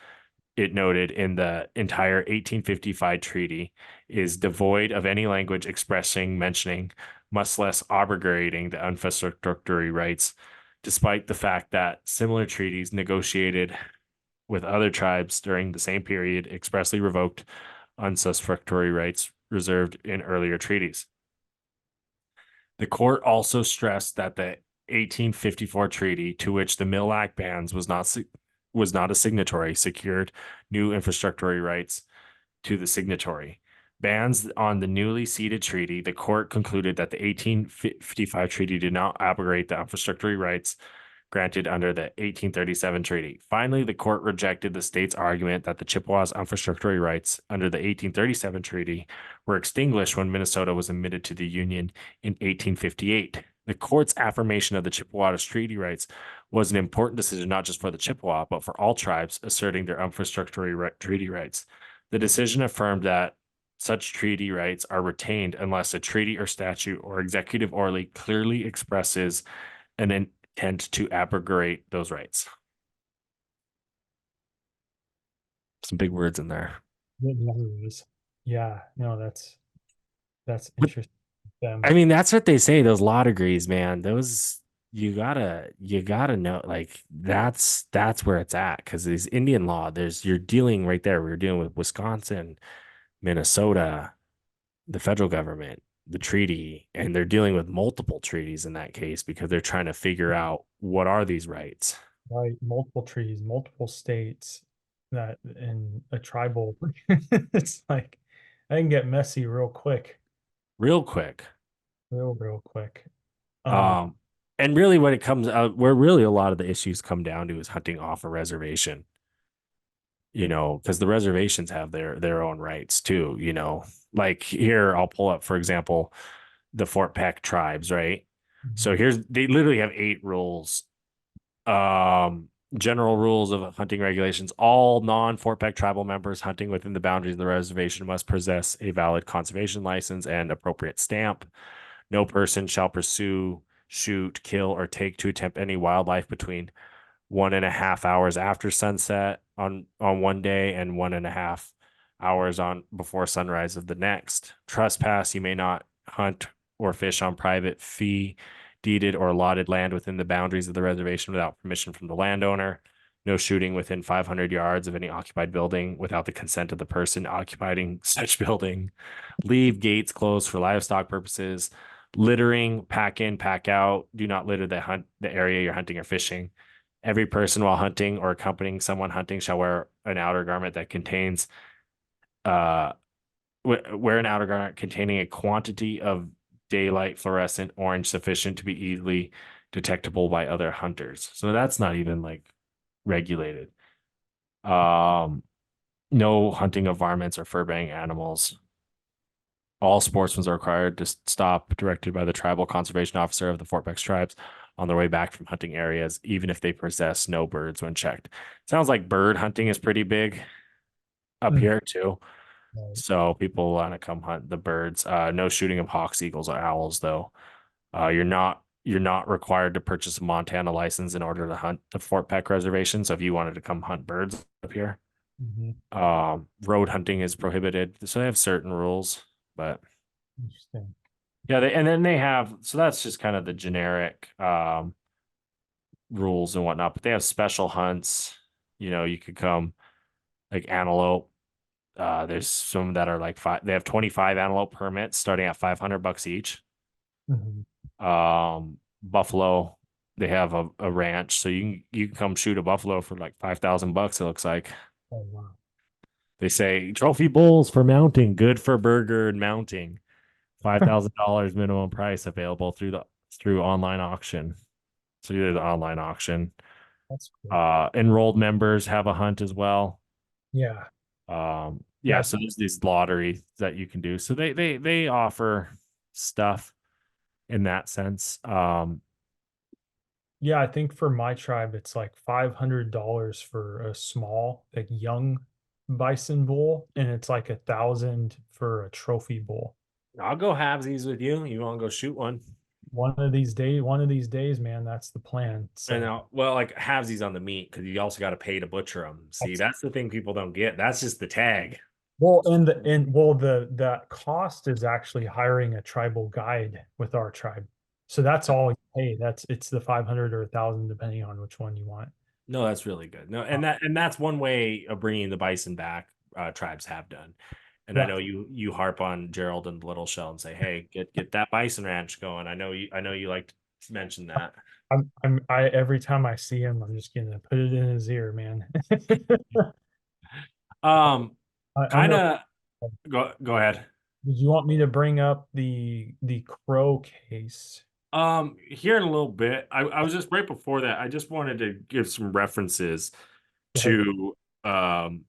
It noted in the entire 1855 treaty is devoid of any language expressing, mentioning, much less abrogating the infrastructury rights, despite the fact that similar treaties negotiated with other tribes during the same period expressly revoked usufructuary rights reserved in earlier treaties. The court also stressed that the 1854 treaty, to which the Mille Lacs Bands was not a signatory, secured new infrastructury rights to the signatory. Bans on the newly ceded treaty, the court concluded that the 1855 treaty did not abrogate the infrastructury rights granted under the 1837 treaty. Finally, the court rejected the state's argument that the Chippewas' infrastructury rights under the 1837 treaty were extinguished when Minnesota was admitted to the Union in 1858. The court's affirmation of the Chippewas' treaty rights was an important decision not just for the Chippewa, but for all tribes asserting their infrastructury treaty rights. The decision affirmed that such treaty rights are retained unless a treaty or statute or executive order clearly expresses an intent to abrogate those rights. Some big words in there. Yeah, no, that's interesting. I mean, that's what they say, those law degrees, man. Those you gotta know, like that's where it's at, because these Indian law, you're dealing right there. We're dealing with Wisconsin, Minnesota, the federal government, the treaty, and they're dealing with multiple treaties in that case because they're trying to figure out what are these rights. Right, multiple treaties, multiple states that in a tribal. It's like I can get messy real quick. Real quick. Real quick. And really what it comes out where really a lot of the issues come down to is hunting off a reservation. Because the reservations have their own rights too, like here I'll pull up, for example, the Fort Peck tribes, right? So they literally have 8 rules. General rules of hunting regulations. All non-Fort Peck tribal members hunting within the boundaries of the reservation must possess a valid conservation license and appropriate stamp. No person shall pursue, shoot, kill, or take to attempt any wildlife between 1.5 hours after sunset on one day and 1.5 hours before sunrise of the next. Trespass, you may not hunt or fish on private, fee, deeded, or allotted land within the boundaries of the reservation without permission from the landowner. No shooting within 500 yards of any occupied building without the consent of the person occupying such building. Leave gates closed for livestock purposes. Littering, pack in, pack out. Do not litter the area you're hunting or fishing. Every person while hunting or accompanying someone hunting shall wear an outer garment that contains wear an outer garment containing a quantity of daylight fluorescent orange sufficient to be easily detectable by other hunters. So that's not even like regulated. No hunting of varmints or fur-bearing animals. All sportsmen are required to stop, directed by the tribal conservation officer of the Fort Peck tribes on their way back from hunting areas, even if they possess no birds when checked. Sounds like bird hunting is pretty big up here too. Right. So people want to come hunt the birds. No shooting of hawks, eagles, or owls, though. You're not required to purchase a Montana license in order to hunt the Fort Peck reservation. So if you wanted to come hunt birds up here, road hunting is prohibited. So they have certain rules, but Interesting. Yeah, and then they have, so that's just kind of the generic rules and whatnot, but they have special hunts. You could come like antelope. There's some that are like they have 25 antelope permits starting at $500 each. Mhm. Buffalo, they have a ranch, so you can come shoot a buffalo for like $5,000, it looks like. Oh, wow. They say trophy bulls for mounting, good for burger and mounting. $5,000 minimum price available through online auction. So either the online auction. That's cool. Enrolled members have a hunt as well. Yeah. Yeah, so there's these lotteries that you can do. So they offer stuff in that sense. Yeah, I think for my tribe, it's like $500 for a small, like young bison bull, and it's like 1,000 for a trophy bull. I'll go halvesies with you. You want to go shoot one? One of these days, man, that's the plan. And So well, like halvesies on the meat because you also got to pay to butcher them. See, that's the thing people don't get. That's just the tag. well, the cost is actually hiring a tribal guide with our tribe. So that's all you pay. It's the 500 or 1,000 depending on which one you want. No, that's really good. No, Uh, and that's one way of bringing the bison back. Tribes have done, and I Yeah. know you harp on Gerald and Little Shell and say, "Hey, get that bison ranch going." I know you like to mention that. I every time I see him, I'm just gonna put it in his ear, man. Um, I kind know. of go ahead. Did you want me to bring up the crow case? Here in a little bit, I was just right before that. I just wanted to give some references Go ahead. to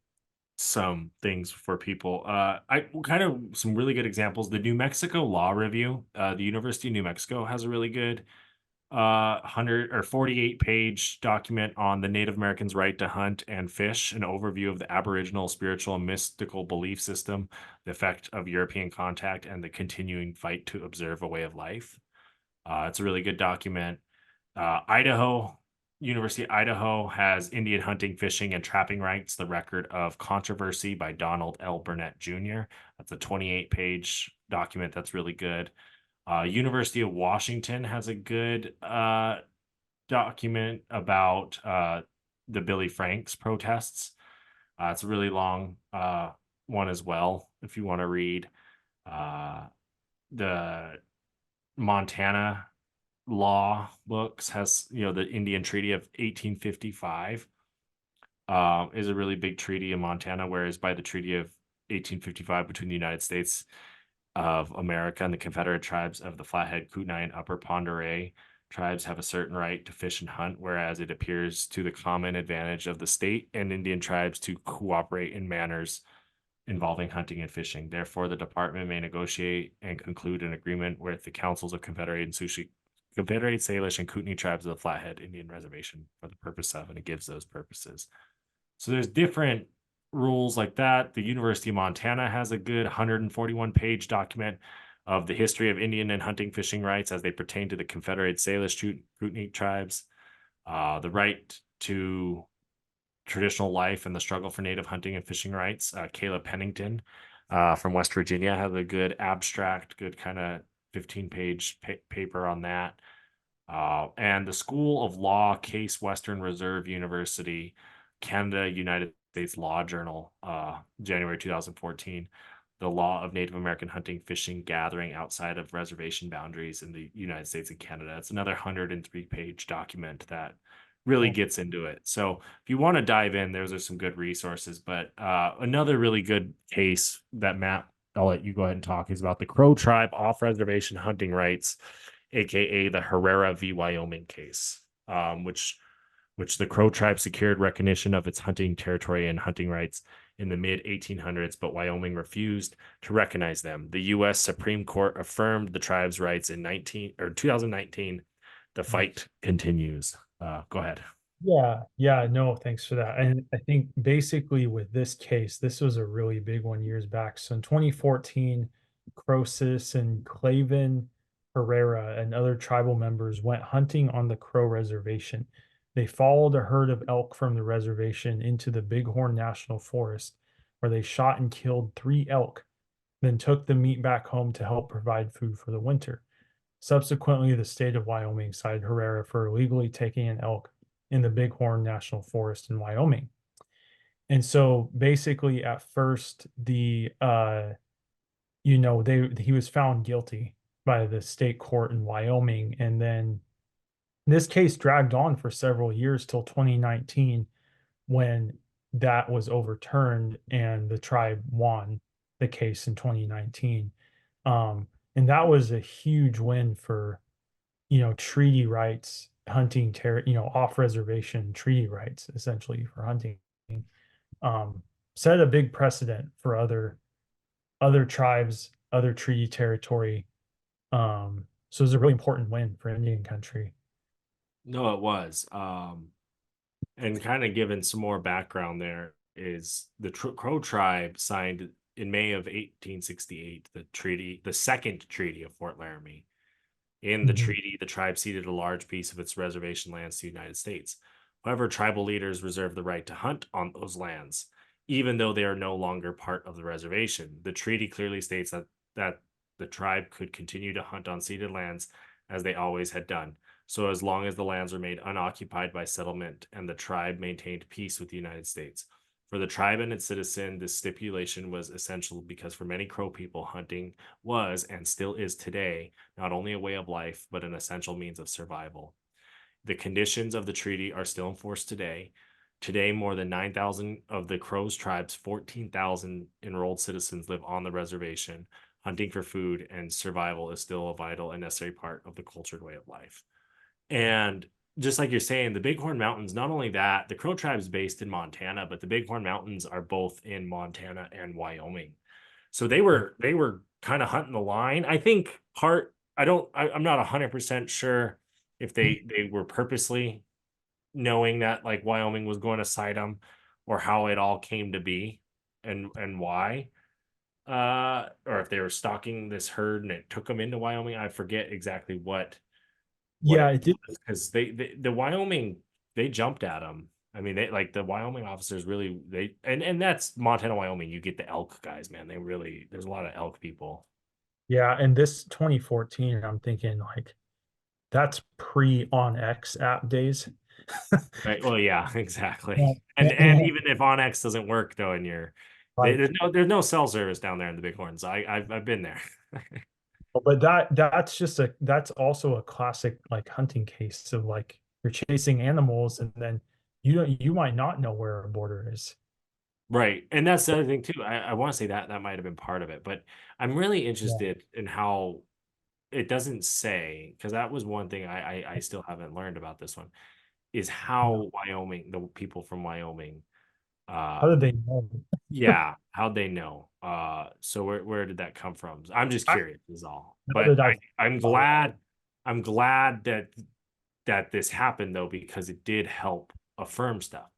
some things for people. I kind of some really good examples. The New Mexico Law Review, the University of New Mexico has a really good 100 or 48-page document on the Native Americans' right to hunt and fish, an overview of the Aboriginal spiritual and mystical belief system, the effect of European contact, and the continuing fight to observe a way of life. It's a really good document. University of Idaho has Indian hunting, fishing, and trapping rights, the record of controversy by Donald L. Burnett Jr. That's a 28-page document that's really good. University of Washington has a good document about the Billy Franks protests. It's a really long one as well, if you want to read. The Montana law books has the Indian Treaty of 1855 is a really big treaty in Montana, whereas by the Treaty of 1855 between the United States of America and the Confederate tribes of the Flathead, Kootenai, and Upper Pend Oreille tribes have a certain right to fish and hunt, whereas it appears to the common advantage of the state and Indian tribes to cooperate in manners involving hunting and fishing. Therefore, the department may negotiate and conclude an agreement with the councils of Confederate Salish, and Kootenai tribes of the Flathead Indian Reservation for the purpose of, and it gives those purposes. So there's different rules like that. The University of Montana has a good 141-page document of the history of Indian and hunting fishing rights as they pertain to the Confederate Salish Kootenai tribes, the right to traditional life and the struggle for native hunting and fishing rights. Caleb Pennington from West Virginia has a good abstract, good kind of 15-page paper on that. And the School of Law, Case Western Reserve University, Canada, United States Law Journal, January 2014. The law of Native American hunting, fishing, gathering outside of reservation boundaries in the United States and Canada. It's another 103-page document that really gets into it. So if you want to dive in, those are some good resources. But another really good case that Matt, I'll let you go ahead and talk, is about the Crow tribe off-reservation hunting rights, aka the Herrera v. Wyoming case, which the Crow tribe secured recognition of its hunting territory and hunting rights in the mid 1800s, but Wyoming refused to recognize them. The U.S. Supreme Court affirmed the tribe's rights in 2019. The fight continues. Go ahead. Yeah, no, thanks for that. And I think basically with this case, this was a really big one years back. So in 2014, Croesus and Clavin Herrera and other tribal members went hunting on the Crow Reservation. They followed a herd of elk from the reservation into the Bighorn National Forest, where they shot and killed 3 elk. then took the meat back home to help provide food for the winter. Subsequently, the state of Wyoming cited Herrera for illegally taking an elk in the Bighorn National Forest in Wyoming. And so basically at first he was found guilty by the state court in Wyoming, and then this case dragged on for several years till 2019 when that was overturned and the tribe won the case in 2019. And that was a huge win for, treaty rights, hunting, off reservation treaty rights, essentially for hunting. Set a big precedent for other tribes, other treaty territory. So it was a really important win for Indian country. No, it was. And kind of given some more background, there is the Crow tribe signed in May of 1868 the second treaty of Fort Laramie. In the treaty, the tribe ceded a large piece of its reservation lands to the United States. However, tribal leaders reserved the right to hunt on those lands, even though they are no longer part of the reservation. The treaty clearly states that the tribe could continue to hunt on ceded lands as they always had done, so as long as the lands remained unoccupied by settlement and the tribe maintained peace with the United States. For the tribe and its citizen, this stipulation was essential because for many Crow people, hunting was and still is today not only a way of life, but an essential means of survival. The conditions of the treaty are still in force today. Today, more than 9,000 of the Crow's tribe's 14,000 enrolled citizens live on the reservation. Hunting for food and survival is still a vital and necessary part of the cultured way of life. And just like you're saying, the Bighorn Mountains, not only that, the Crow tribe is based in Montana, but the Bighorn Mountains are both in Montana and Wyoming. So they were kind of hunting the line. I think I'm not 100% sure if they were purposely knowing that like Wyoming was going to cite them, or how it all came to be and why. Or if they were stalking this herd and it took them into Wyoming. I forget exactly what Yeah, it it did. because the Wyoming, they jumped at them. I mean, they like the Wyoming officers really and that's Montana, Wyoming. You get the elk guys, man. There's a lot of elk people. Yeah, and this 2014, I'm thinking like that's pre on X app days. Right. Well, yeah, exactly. Yeah. And even if OnX doesn't work though, and Like, there's no cell service down there in the Bighorns. I've been there. but that's also a classic like hunting case of like you're chasing animals and then you might not know where a border is. Right. And that's the other thing too. I want to say that might have been part of it, but I'm really Yeah. interested in how it doesn't say, because that was one thing I still haven't learned about this one, is how Wyoming, the people from Wyoming, How did they know? yeah, how'd they know? So where did that come from? I'm just I, curious is all. now But that I I'm glad that this happened though, because it did help affirm stuff.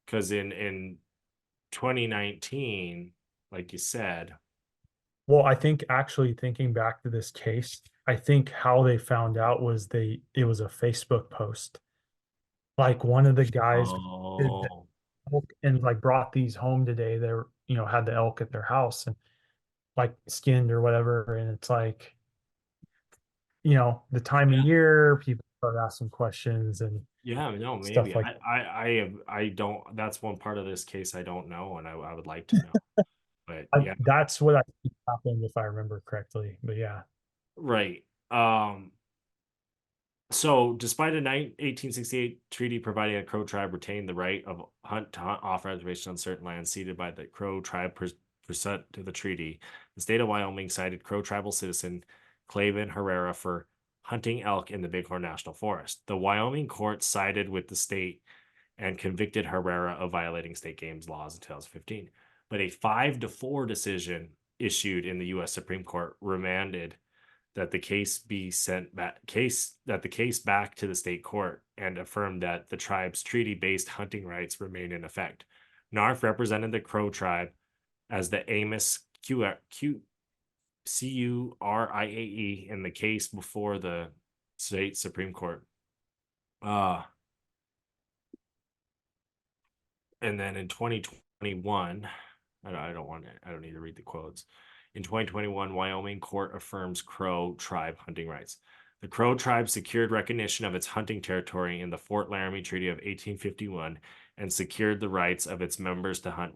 Because in 2019, like you said, Well, I think actually thinking back to this case, I think how they found out was it was a Facebook post. Like one of the guys did the oh elk and like brought these home today. They were, had the elk at their house and like skinned or whatever. And it's like, the time of year, people start asking questions and yeah, no, stuff maybe like I don't. That's one part of this case I don't know, and I would like to know. But yeah, that's what I think happened if I remember correctly. But yeah. right. So, despite a 1868 treaty providing a Crow tribe retained the right of hunt to hunt off reservation on certain lands ceded by the Crow tribe pursuant to the treaty, the state of Wyoming cited Crow tribal citizen Clavin Herrera for hunting elk in the Bighorn National Forest. The Wyoming court sided with the state and convicted Herrera of violating state games laws in 2015. But a 5-4 decision issued in the U.S. Supreme Court remanded that the case back to the state court and affirmed that the tribe's treaty-based hunting rights remain in effect. Narf represented the Crow tribe as the Amos Curiae in the case before the state Supreme Court. And then in 2021, I don't need to read the quotes. In 2021, Wyoming court affirms Crow tribe hunting rights. The Crow tribe secured recognition of its hunting territory in the Fort Laramie Treaty of 1851 and secured the rights of its members to hunt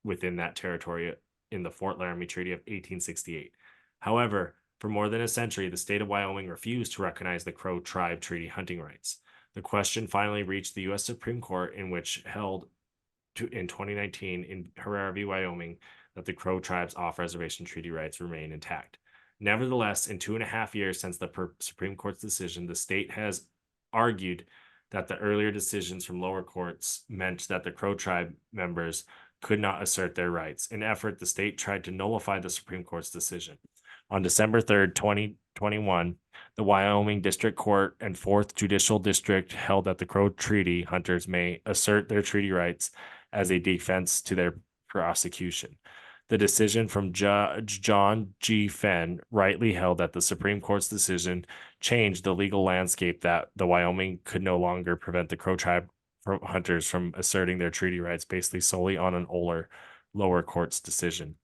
within that territory in the Fort Laramie Treaty of 1868. However, for more than a century, the state of Wyoming refused to recognize the Crow tribe treaty hunting rights. The question finally reached the U.S. Supreme Court, in which held in 2019 in Herrera v. Wyoming that the Crow tribe's off-reservation treaty rights remain intact. Nevertheless, in 2.5 years since the Supreme Court's decision, the state has argued that the earlier decisions from lower courts meant that the Crow tribe members could not assert their rights. In effort, the state tried to nullify the Supreme Court's decision. On December 3rd, 2021, the Wyoming District Court and 4th Judicial District held that the Crow Treaty hunters may assert their treaty rights as a defense to their prosecution. The decision from Judge John G. Fenn rightly held that the Supreme Court's decision changed the legal landscape, that the Wyoming could no longer prevent the Crow tribe hunters from asserting their treaty rights basically solely on an older lower court's decision.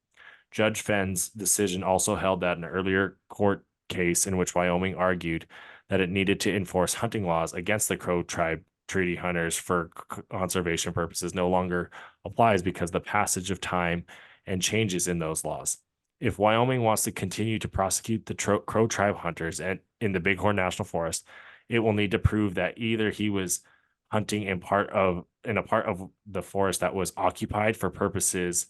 Judge Fenn's decision also held that an earlier court case in which Wyoming argued that it needed to enforce hunting laws against the Crow tribe treaty hunters for conservation purposes no longer applies because the passage of time and changes in those laws. If Wyoming wants to continue to prosecute the Crow tribe hunters in the Bighorn National Forest, it will need to prove that either he was hunting in a part of the forest that was occupied for purposes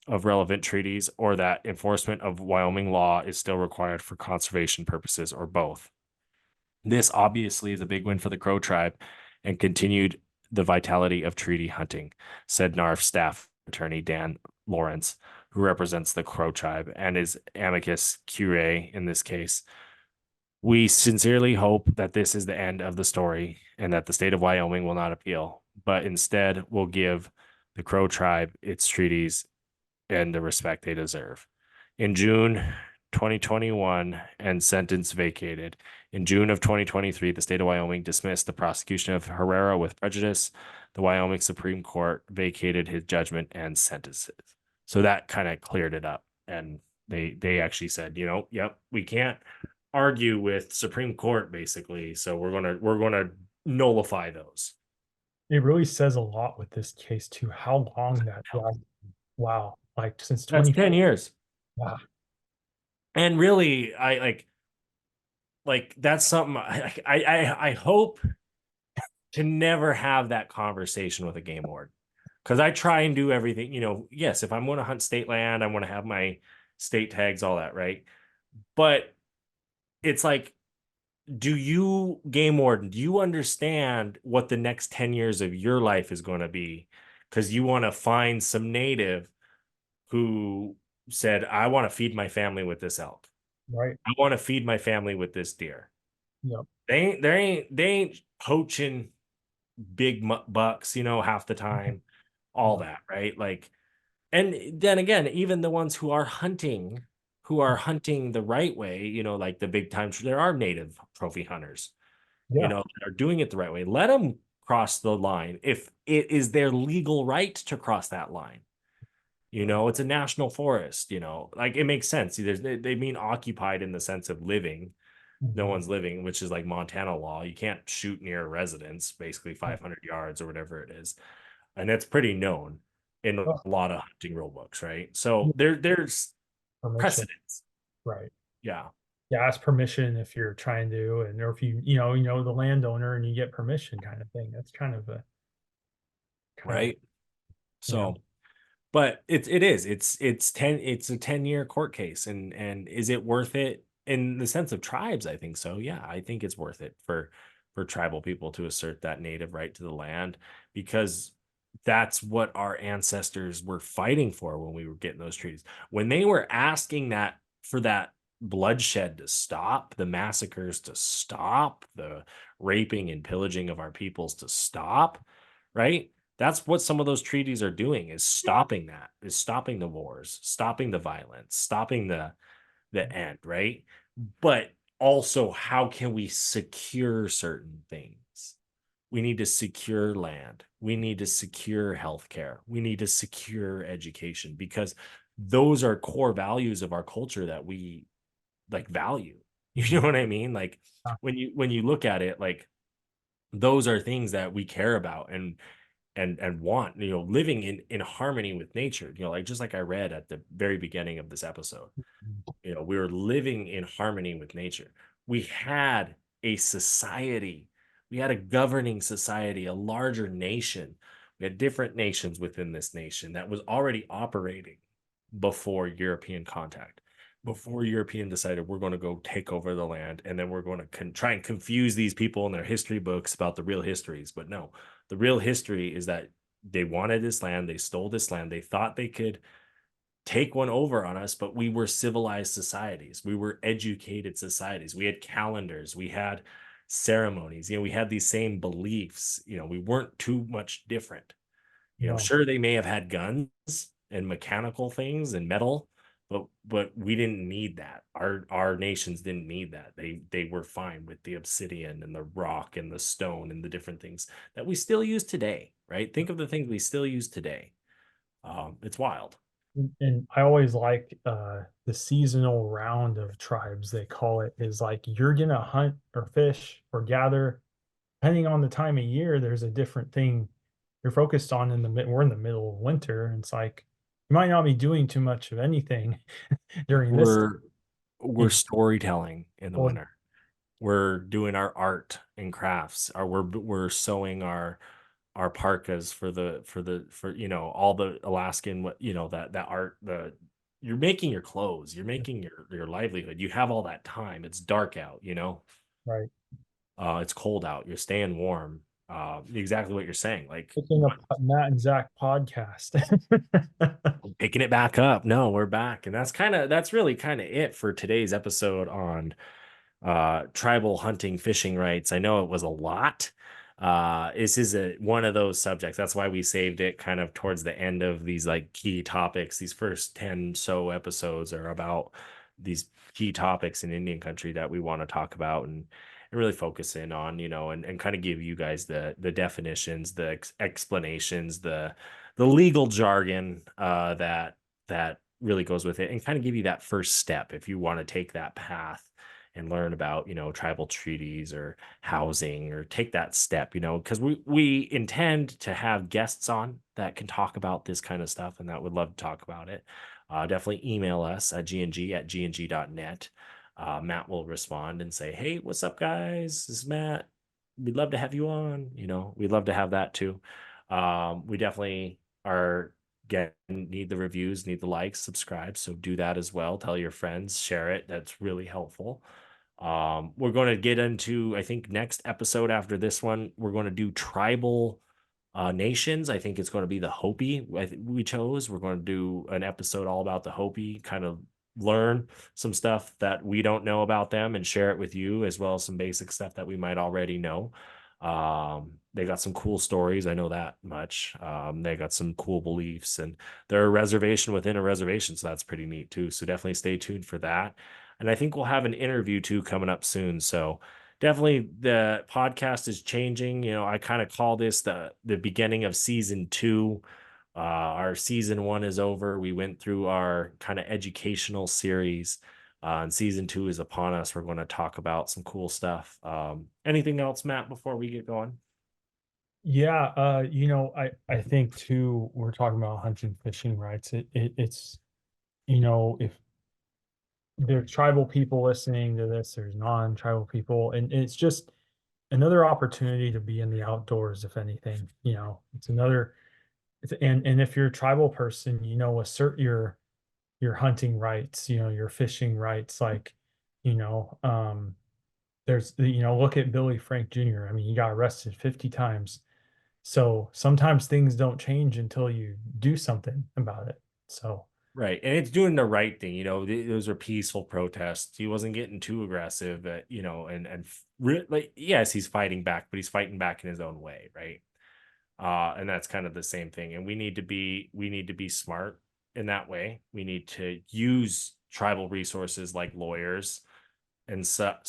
of relevant treaties, or that enforcement of Wyoming law is still required for conservation purposes, or both. This obviously is a big win for the Crow tribe and continued the vitality of treaty hunting, said NARF staff attorney Dan Lawrence, who represents the Crow tribe and is amicus curiae in this case. We sincerely hope that this is the end of the story and that the state of Wyoming will not appeal, but instead will give the Crow tribe its treaties and the respect they deserve. In June 2021, and sentence vacated. In June of 2023, the state of Wyoming dismissed the prosecution of Herrera with prejudice. The Wyoming Supreme Court vacated his judgment and sentences. So that kind of cleared it up. And they actually said, yep, we can't argue with Supreme Court basically. So we're gonna nullify those. It really says a lot with this case too, how long that dragged. Wow. Like since That's 10 years. Wow. And really, I like that's something I hope to never have that conversation with a game warden, because I try and do everything. Yes, if I'm going to hunt state land, I want to have my state tags, all that, right? But it's like, do you, game warden, do you understand what the next 10 years of your life is going to be? Because you want to find some native who said, I want to feed my family with this elk. Right. I want to feed my family with this deer. Yep. They ain't poaching big bucks, half the time, all that, right? Like, and then again, even the ones who are hunting the right way, like the big time, there are native trophy hunters, Yeah. that are doing it the right way. Let them cross the line if it is their legal right to cross that line. It's a national forest, like it makes sense. They mean occupied in the sense of living. No one's living, which is like Montana law. You can't shoot near a residence, basically 500 yards or whatever it is. And that's pretty known in a lot of hunting rule books, right? So there's Permission. precedence. Right. Yeah. Yeah, ask permission if you're trying to, or if you know the landowner and you get permission, kind of thing. That's kind of a right. So but it's a 10-year court case, and is it worth it in the sense of tribes? I think so. Yeah, I think it's worth it for tribal people to assert that native right to the land, because that's what our ancestors were fighting for when we were getting those treaties. When they were asking for that bloodshed to stop, the massacres to stop, the raping and pillaging of our peoples to stop, right? That's what some of those treaties are doing, is stopping that, is stopping the wars, stopping the violence, stopping the end, right? But also, how can we secure certain things? We need to secure land. We need to secure healthcare. We need to secure education, because those are core values of our culture that we like value. You know what I mean? Like Yeah. when you look at it, like those are things that we care about and want, you know, living in harmony with nature, you know, like just like I read at the very beginning of this episode, you know, we were living in harmony with nature. We had a society, we had a governing society, a larger nation. We had different nations within this nation that was already operating before European contact, before European decided we're going to go take over the land, and then we're going to try and confuse these people in their history books about the real histories. But no, the real history is that they wanted this land, they stole this land, they thought they could take one over on us, but we were civilized societies. We were educated societies. We had calendars, we had ceremonies, you know, we had these same beliefs, you know, we weren't too much different. You know, No. sure, they may have had guns and mechanical things and metal, but we didn't need that. Our nations didn't need that. They were fine with the obsidian and the rock and the stone and the different things that we still use today, right? Think of the things we still use today. It's wild. And I always like the seasonal round of tribes, they call it, is like you're gonna hunt or fish or gather depending on the time of year. There's a different thing you're focused on in the we're in the middle of winter, and it's like you might not be doing too much of anything during this time, We're you storytelling in the know, winter. We're doing our art and crafts, or we're sewing our parkas for you know, all the Alaskan, what, you know, that art, the you're making your clothes, you're making your livelihood. You have all that time. It's dark out, you know. right? It's cold out. You're staying warm. Exactly what you're saying. Like Picking up Matt and Zach podcast. picking it back up. No, we're back. And that's really kind of it for today's episode on tribal hunting fishing rights. I know it was a lot. This is one of those subjects. That's why we saved it kind of towards the end of these like key topics. These first 10 so episodes are about these key topics in Indian country that we want to talk about and really focus in on, you know, and kind of give you guys the definitions, the explanations, the legal jargon that really goes with it, and kind of give you that first step if you want to take that path and learn about, you know, tribal treaties or housing, or take that step, you know, because we intend to have guests on that can talk about this kind of stuff and that would love to talk about it. Definitely email us at gng@gng.net. Matt will respond and say, hey, what's up, guys? This is Matt. We'd love to have you on. You know, we'd love to have that too. We definitely are need the reviews, need the likes, subscribe. So do that as well. Tell your friends, share it. That's really helpful. We're going to get into, I think, next episode after this one, we're going to do tribal nations. I think it's going to be the Hopi we chose. We're going to do an episode all about the Hopi, kind of learn some stuff that we don't know about them and share it with you, as well as some basic stuff that we might already know. They got some cool stories, I know that much. They got some cool beliefs, and they're a reservation within a reservation, so that's pretty neat too. So definitely stay tuned for that. And I think we'll have an interview too coming up soon. So definitely the podcast is changing. You know, I kind of call this the beginning of season 2. Our season 1 is over. We went through our kind of educational series, and season 2 is upon us. We're going to talk about some cool stuff. Anything else, Matt, before we get going? Yeah, you know, I think too, we're talking about hunting fishing rights. It's, you know, if there's tribal people listening to this, there's non-tribal people, and it's just another opportunity to be in the outdoors, if anything. You know, it's another and if you're a tribal person, you know, assert your hunting rights, you know, your fishing rights, like, you know, there's, you know, look at Billy Frank Jr. I mean, he got arrested 50 times. So sometimes things don't change until you do something about it. So Right. And it's doing the right thing. You know, those are peaceful protests. He wasn't getting too aggressive, you know, like, yes, he's fighting back, but he's fighting back in his own way. Right. And that's kind of the same thing. And we need to be smart in that way. We need to use tribal resources like lawyers and stuff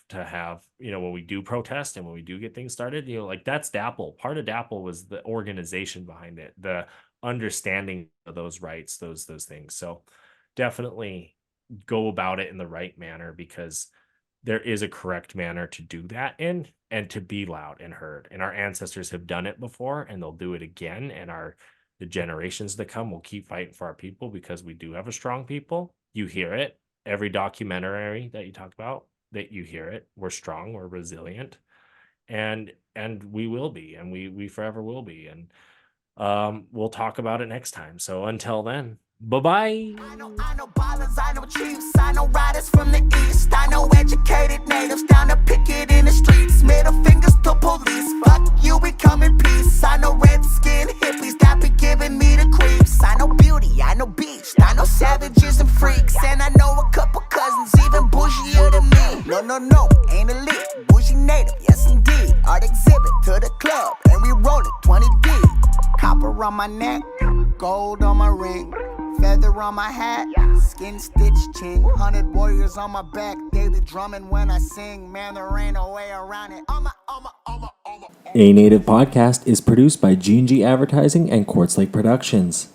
to have, you know, when we do protest and when we do get things started, you know, like that's DAPL. Part of DAPL was the organization behind it, the understanding of those rights, those things. So definitely go about it in the right manner, because there is a correct manner to do that in, and to be loud and heard. And our ancestors have done it before, and they'll do it again. And the generations to come will keep fighting for our people, because we do have a strong people. You hear it every documentary that you talk about, that you hear it. We're strong, we're resilient, and we will be, and we forever will be. And we'll talk about it next time. So until then, bye-bye. I know ballers, I know chiefs, I know riders from the east. I know educated natives down to picket in the streets. Middle fingers to police, fuck you, we come in peace. I know red-skinned hippies that be giving me the creeps. I know beauty, I know beach, I know savages and freaks. And I know a couple cousins even bougier than me. No, ain't elite, bougie native, yes indeed. Art exhibit to the club, and we roll it 20 deep. Copper on my neck, gold on my ring, feather on my hat, skin stitched chin, 100 warriors on my back, daily drumming when I sing, man there ain't no way around it. A Native Podcast is produced by G&G Advertising and Quartz Lake Productions.